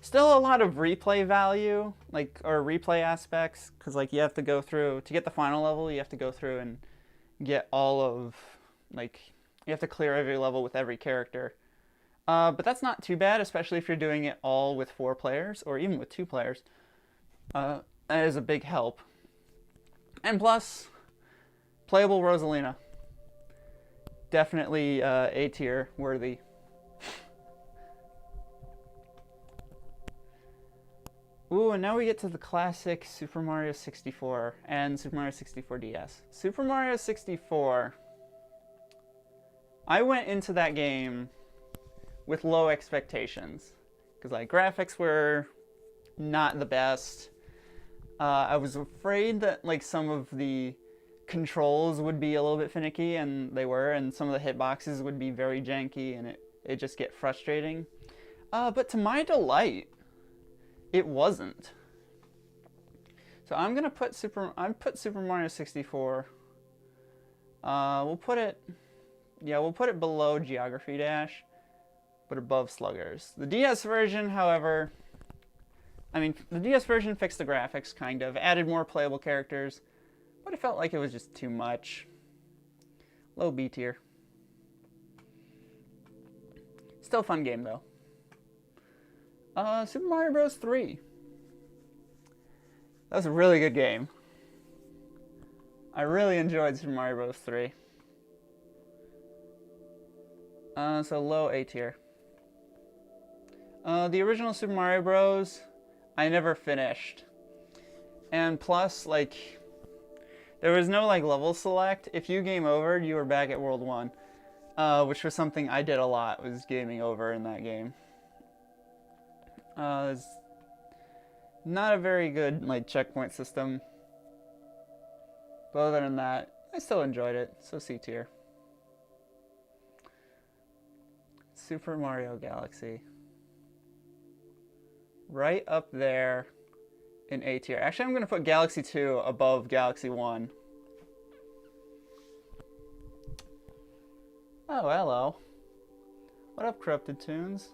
Still a lot of replay value, like, or replay aspects, because like you have to go through, to get the final level, you have to go through and get all of, like, you have to clear every level with every character. But that's not too bad, especially if you're doing it all with 4 players, or even with 2 players. That is a big help. And plus, playable Rosalina. Definitely A tier worthy. Ooh, and now we get to the classic Super Mario 64 and Super Mario 64 DS. Super Mario 64, I went into that game with low expectations, because like graphics were not the best. I was afraid that like some of the controls would be a little bit finicky, and they were, and some of the hitboxes would be very janky, and it just get frustrating. But to my delight, it wasn't. So I'm gonna put Super Mario 64. We'll put it below Geography Dash, but above Sluggers. The DS version, however, I mean, the DS version fixed the graphics, kind of, added more playable characters, but it felt like it was just too much. Low B tier. Still a fun game, though. Super Mario Bros. 3. That was a really good game. I really enjoyed Super Mario Bros. 3. So low A tier. The original Super Mario Bros. I never finished. And plus, like, there was no, like, level select. If you game over'd, you were back at World 1. Which was something I did a lot, was gaming over in that game. It's not a very good, like, checkpoint system. But other than that, I still enjoyed it. So C tier. Super Mario Galaxy. Right up there in A tier. Actually, I'm going to put Galaxy 2 above Galaxy 1. Oh, hello. What up, Corrupted Tunes?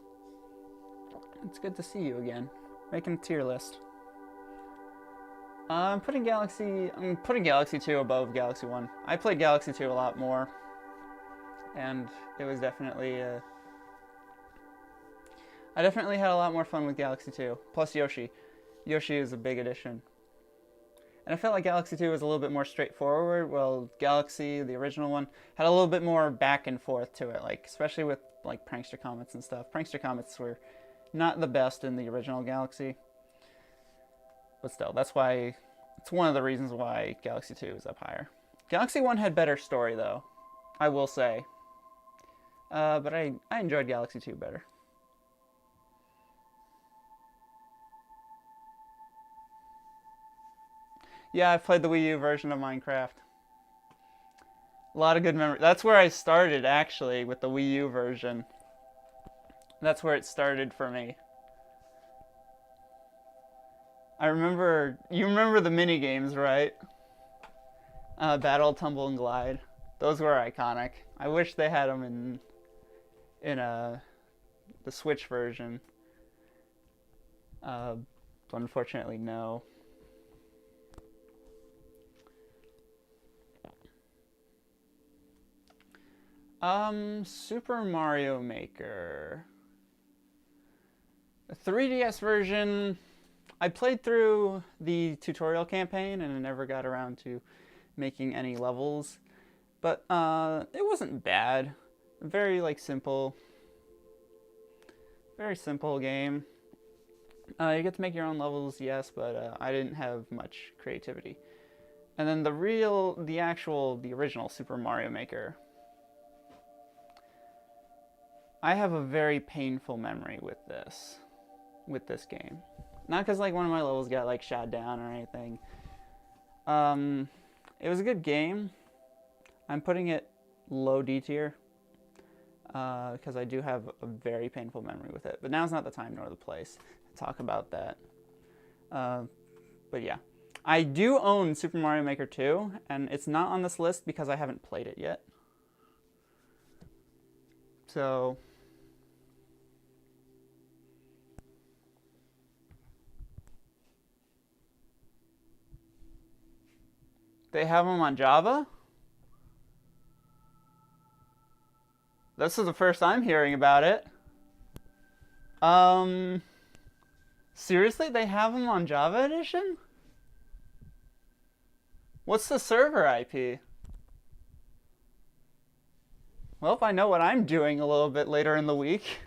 It's good to see you again. Making a tier list. I'm putting Galaxy 2 above Galaxy 1. I played Galaxy 2 a lot more, and it was definitely I definitely had a lot more fun with Galaxy 2. Plus Yoshi. Yoshi is a big addition. And I felt like Galaxy 2 was a little bit more straightforward, while Galaxy, the original one, had a little bit more back and forth to it, like especially with like Prankster Comets and stuff. Prankster Comets were not the best in the original Galaxy. But still, it's one of the reasons why Galaxy 2 is up higher. Galaxy 1 had better story, though, I will say. But I enjoyed Galaxy 2 better. Yeah, I've played the Wii U version of Minecraft. A lot of good memories. That's where I started, actually, with the Wii U version. That's where it started for me. You remember the mini games, right? Battle, Tumble, and Glide. Those were iconic. I wish they had them in the Switch version. But unfortunately, no. Super Mario Maker. The 3DS version, I played through the tutorial campaign and I never got around to making any levels. But it wasn't bad. Very simple. Very simple game. You get to make your own levels, yes, but I didn't have much creativity. And then the original Super Mario Maker. I have a very painful memory with this game. Not because one of my levels got shot down or anything. It was a good game. I'm putting it low D tier because I do have a very painful memory with it. But now's not the time nor the place to talk about that. But yeah, I do own Super Mario Maker 2, and it's not on this list because I haven't played it yet. So they have them on Java? This is the first I'm hearing about it. Seriously? They have them on Java Edition? What's the server IP? Well, if I know what I'm doing a little bit later in the week.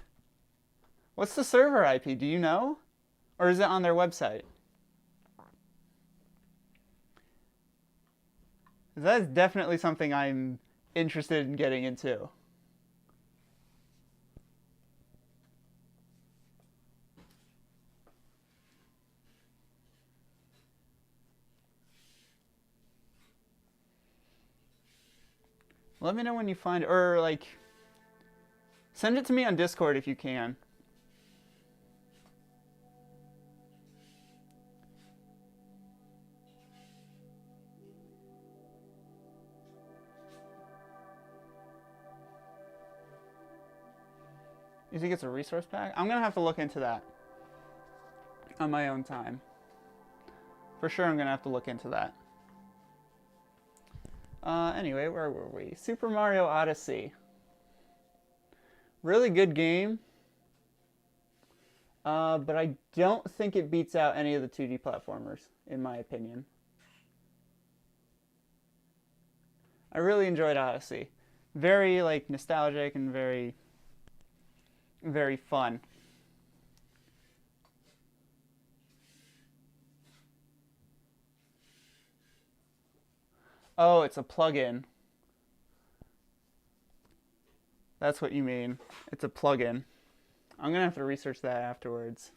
What's the server IP? Do you know? Or is it on their website? That is definitely something I'm interested in getting into. Let me know when you find it, or send it to me on Discord if you can. You think it's a resource pack? I'm gonna have to look into that on my own time. For sure, I'm gonna have to look into that. Anyway, where were we? Super Mario Odyssey. Really good game. But I don't think it beats out any of the 2D platformers, in my opinion. I really enjoyed Odyssey. Very, nostalgic and very, very fun. Oh, it's a plugin. That's what you mean. It's a plugin. I'm gonna have to research that afterwards.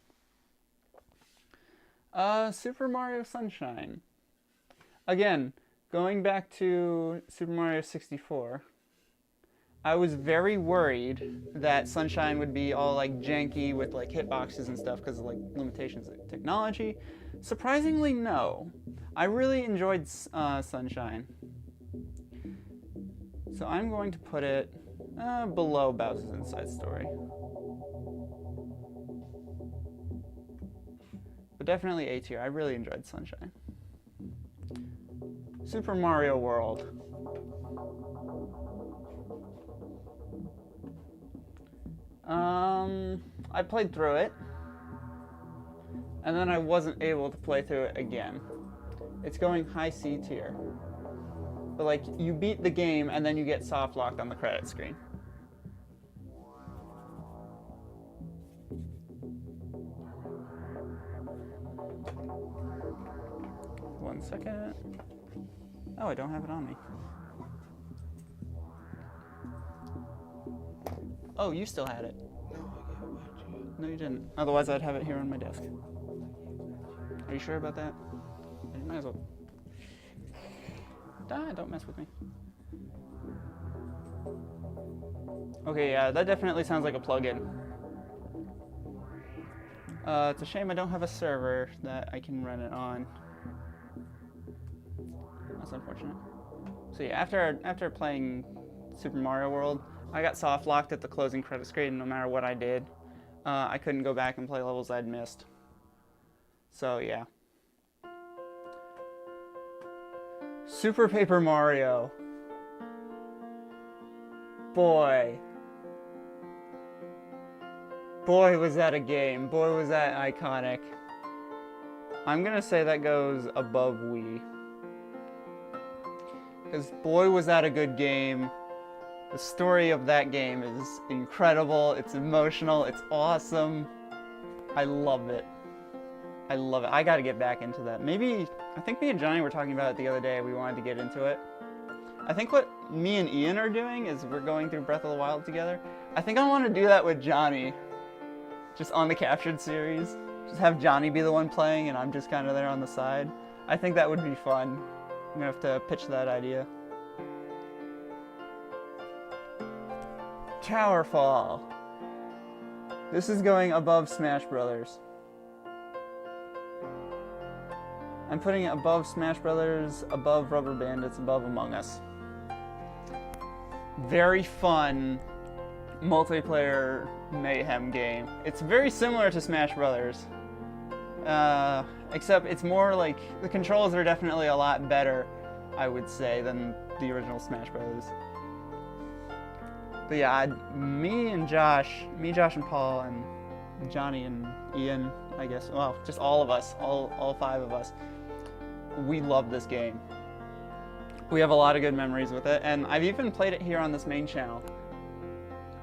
Super Mario Sunshine. Again, going back to Super Mario 64, I was very worried that Sunshine would be all janky with hitboxes and stuff because of limitations of technology. Surprisingly, no. I really enjoyed Sunshine. So I'm going to put it below Bowser's Inside Story. But definitely A tier. I really enjoyed Sunshine. Super Mario World. I played through it, and then I wasn't able to play through it again. It's going high C tier. But you beat the game and then you get soft locked on the credit screen. One second. Oh, I don't have it on me. Oh, you still had it. No, you didn't. Otherwise, I'd have it here on my desk. Are you sure about that? You might as well. Don't mess with me. Okay, yeah, that definitely sounds like a plugin. It's a shame I don't have a server that I can run it on. That's unfortunate. So yeah, after playing Super Mario World, I got soft locked at the closing credit screen. No matter what I did, I couldn't go back and play levels I'd missed. So yeah. Super Paper Mario. Boy, was that a game. Boy, was that iconic. I'm gonna say that goes above Wii. Because boy, was that a good game. The story of that game is incredible. It's emotional. It's awesome. I love it. I love it. I gotta get back into that. Maybe, I think me and Johnny were talking about it the other day. We wanted to get into it. I think what me and Ian are doing is we're going through Breath of the Wild together. I think I want to do that with Johnny. Just on the Captured series. Just have Johnny be the one playing and I'm just kind of there on the side. I think that would be fun. I'm gonna have to pitch that idea. Towerfall. This is going above Smash Brothers. I'm putting it above Smash Brothers, above Rubber Bandits, above Among Us. Very fun multiplayer mayhem game. It's very similar to Smash Brothers. Except it's more like, the controls are definitely a lot better, I would say, than the original Smash Brothers. But yeah, me, Josh and Paul, and Johnny and Ian, I guess, well, just all of us, all five of us, we love this game. We have a lot of good memories with it, and I've even played it here on this main channel.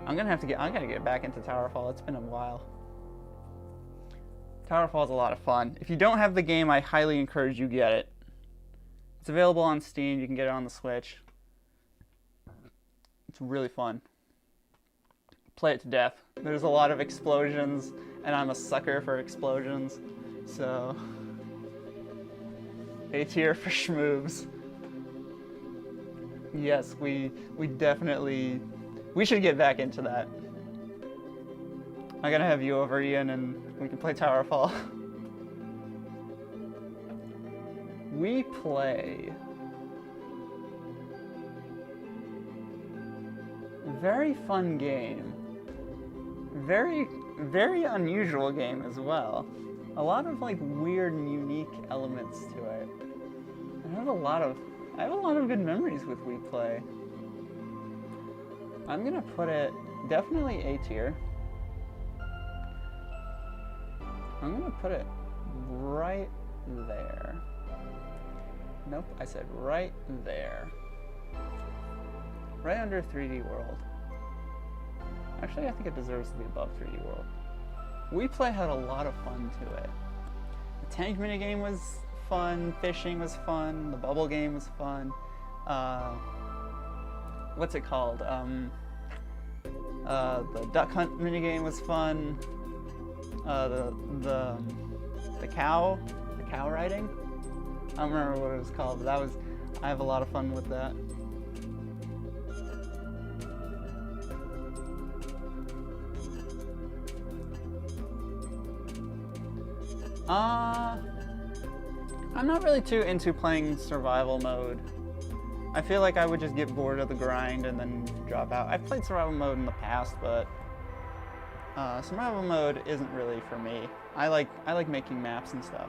I gotta get back into Towerfall. It's been a while. Towerfall is a lot of fun. If you don't have the game, I highly encourage you get it. It's available on Steam. You can get it on the Switch. It's really fun. Play it to death. There's a lot of explosions, and I'm a sucker for explosions. So, A tier for schmoobs. Yes, we definitely, we should get back into that. I'm gonna have you over, Ian, and we can play Towerfall. We play. Very fun game. Very unusual game as well. A lot of like weird and unique elements to it. I have a lot of good memories with We Play. I'm gonna put it definitely A tier. I'm gonna put it right there. Nope, I said right there. Right under 3D World. Actually, I think it deserves to be above 3D World. We Play had a lot of fun to it. The tank minigame was fun, fishing was fun, the bubble game was fun. What's it called? The duck hunt minigame was fun. The cow riding. I don't remember what it was called, but I have a lot of fun with that. I'm not really too into playing survival mode. I feel like I would just get bored of the grind and then drop out. I've played survival mode in the past, but survival mode isn't really for me. I like making maps and stuff,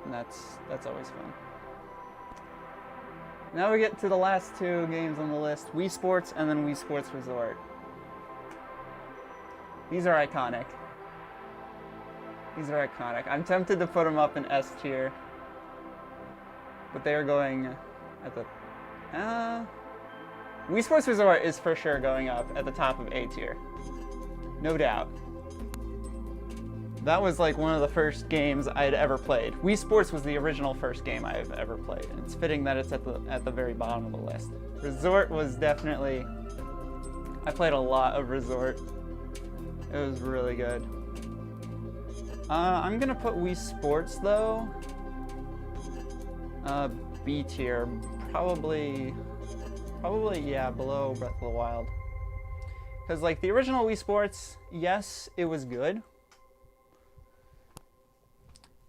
and that's always fun. Now we get to the last two games on the list, Wii Sports and then Wii Sports Resort. These are iconic. These are iconic. I'm tempted to put them up in S tier, but they are going at the... Wii Sports Resort is for sure going up at the top of A tier. No doubt. That was like one of the first games I had ever played. Wii Sports was the original first game I've ever played, and it's fitting that it's at the very bottom of the list. Resort was definitely... I played a lot of Resort. It was really good. I'm gonna put Wii Sports though. B tier, probably yeah, below Breath of the Wild. Because like the original Wii Sports, yes, it was good.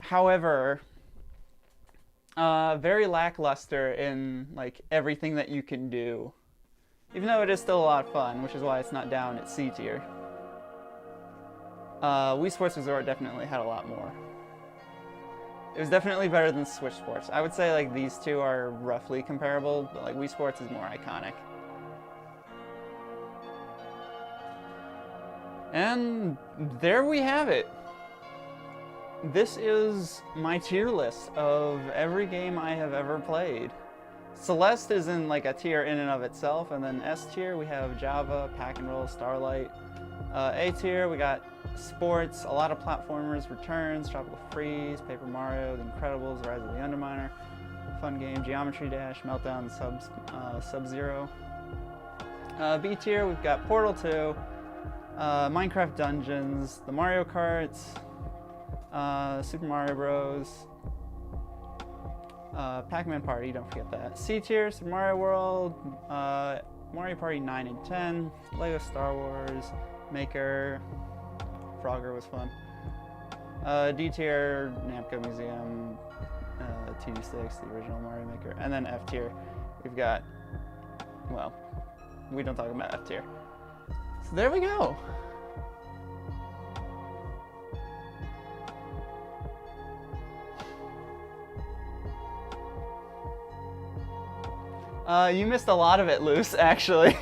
However, Very lackluster in like everything that you can do. Even though it is still a lot of fun, which is why it's not down at C tier. Wii Sports Resort definitely had a lot more. It was definitely better than Switch Sports. I would say like these two are roughly comparable, but like Wii Sports is more iconic. And there we have it. This is my tier list of every game I have ever played. Celeste is in like a tier in and of itself, and then S tier we have Java, Pack and Roll, Starlight. A tier we got sports, a lot of platformers, Returns, Tropical Freeze, Paper Mario, The Incredibles, Rise of the Underminer, fun game, Geometry Dash, Meltdown, Sub-Zero. B tier we've got Portal 2, Minecraft Dungeons, the Mario Karts, Super Mario Bros, Pac-Man Party, don't forget that. C tier, Super Mario World, Mario Party 9 and 10, Lego Star Wars, Maker, Frogger was fun. D tier, Namco Museum, TD6, the original Mario Maker, and then F tier, we've got, well, we don't talk about F tier. So there we go. You missed a lot of it, Luce, actually.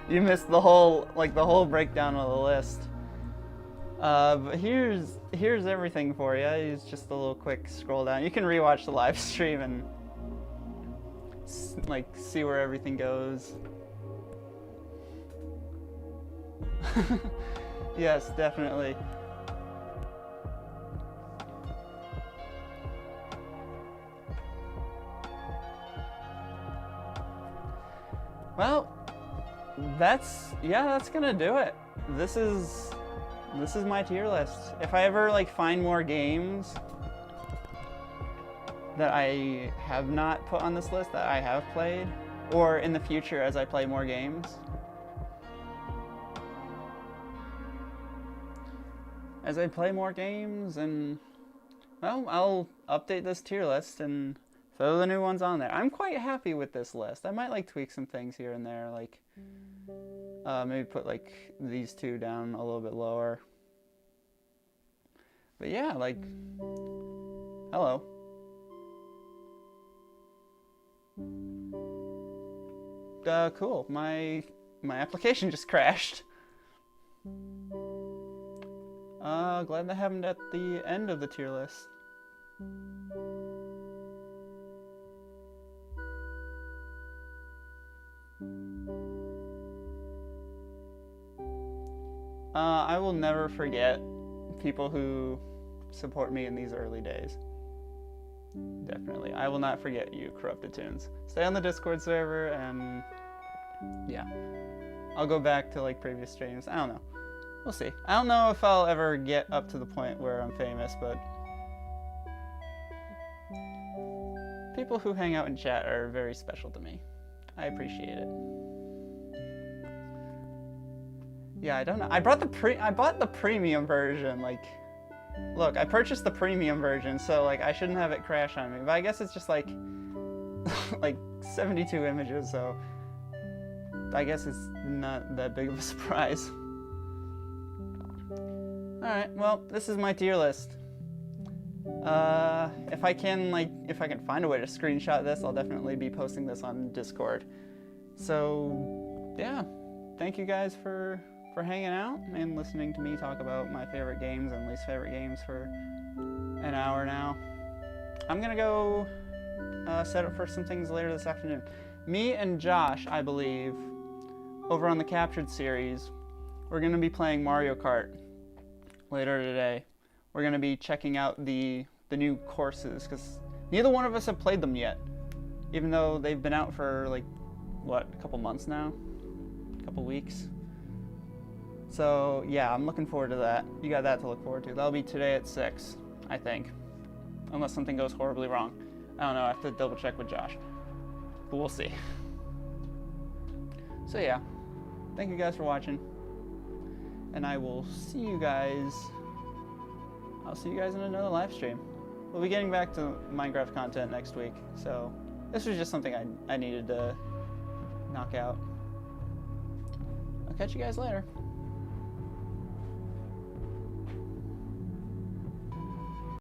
You missed the whole breakdown of the list. But here's everything for you. It's just a little quick scroll down. You can rewatch the live stream and like see where everything goes. Yes, definitely. Well, that's gonna do it. This is my tier list. If I ever like find more games that I have not put on this list that I have played, or in the future as I play more games, and well, I'll update this tier list and throw the new ones on there. I'm quite happy with this list. I might like tweak some things here and there, like maybe put like these two down a little bit lower. But yeah, like, hello. Cool. My application just crashed. Glad that happened at the end of the tier list. I will never forget people who support me in these early days. Definitely. I will not forget you, Corrupted Tunes. Stay on the Discord server, and yeah. I'll go back to like previous streams. I don't know. We'll see. I don't know if I'll ever get up to the point where I'm famous, but people who hang out in chat are very special to me. I appreciate it. Yeah, I don't know. I bought the premium version. Like, look, I purchased the premium version, so like I shouldn't have it crash on me. But I guess it's just like like 72 images, so I guess it's not that big of a surprise. All right, well, this is my tier list. If I can find a way to screenshot this, I'll definitely be posting this on Discord. So, yeah, thank you guys for hanging out and listening to me talk about my favorite games and least favorite games for an hour now. I'm gonna go set up for some things later this afternoon. Me and Josh, I believe, over on the Captured series, we're gonna be playing Mario Kart later today. We're gonna be checking out the new courses, because neither one of us have played them yet, even though they've been out for like, what, a couple months now? A couple weeks? So yeah, I'm looking forward to that. You got that to look forward to. That'll be today at 6, I think. Unless something goes horribly wrong. I don't know, I have to double check with Josh. But we'll see. So yeah, thank you guys for watching. And I will see you guys, I'll see you guys in another live stream. we'll be getting back to Minecraft content next week. So this was just something I needed to knock out. I'll catch you guys later.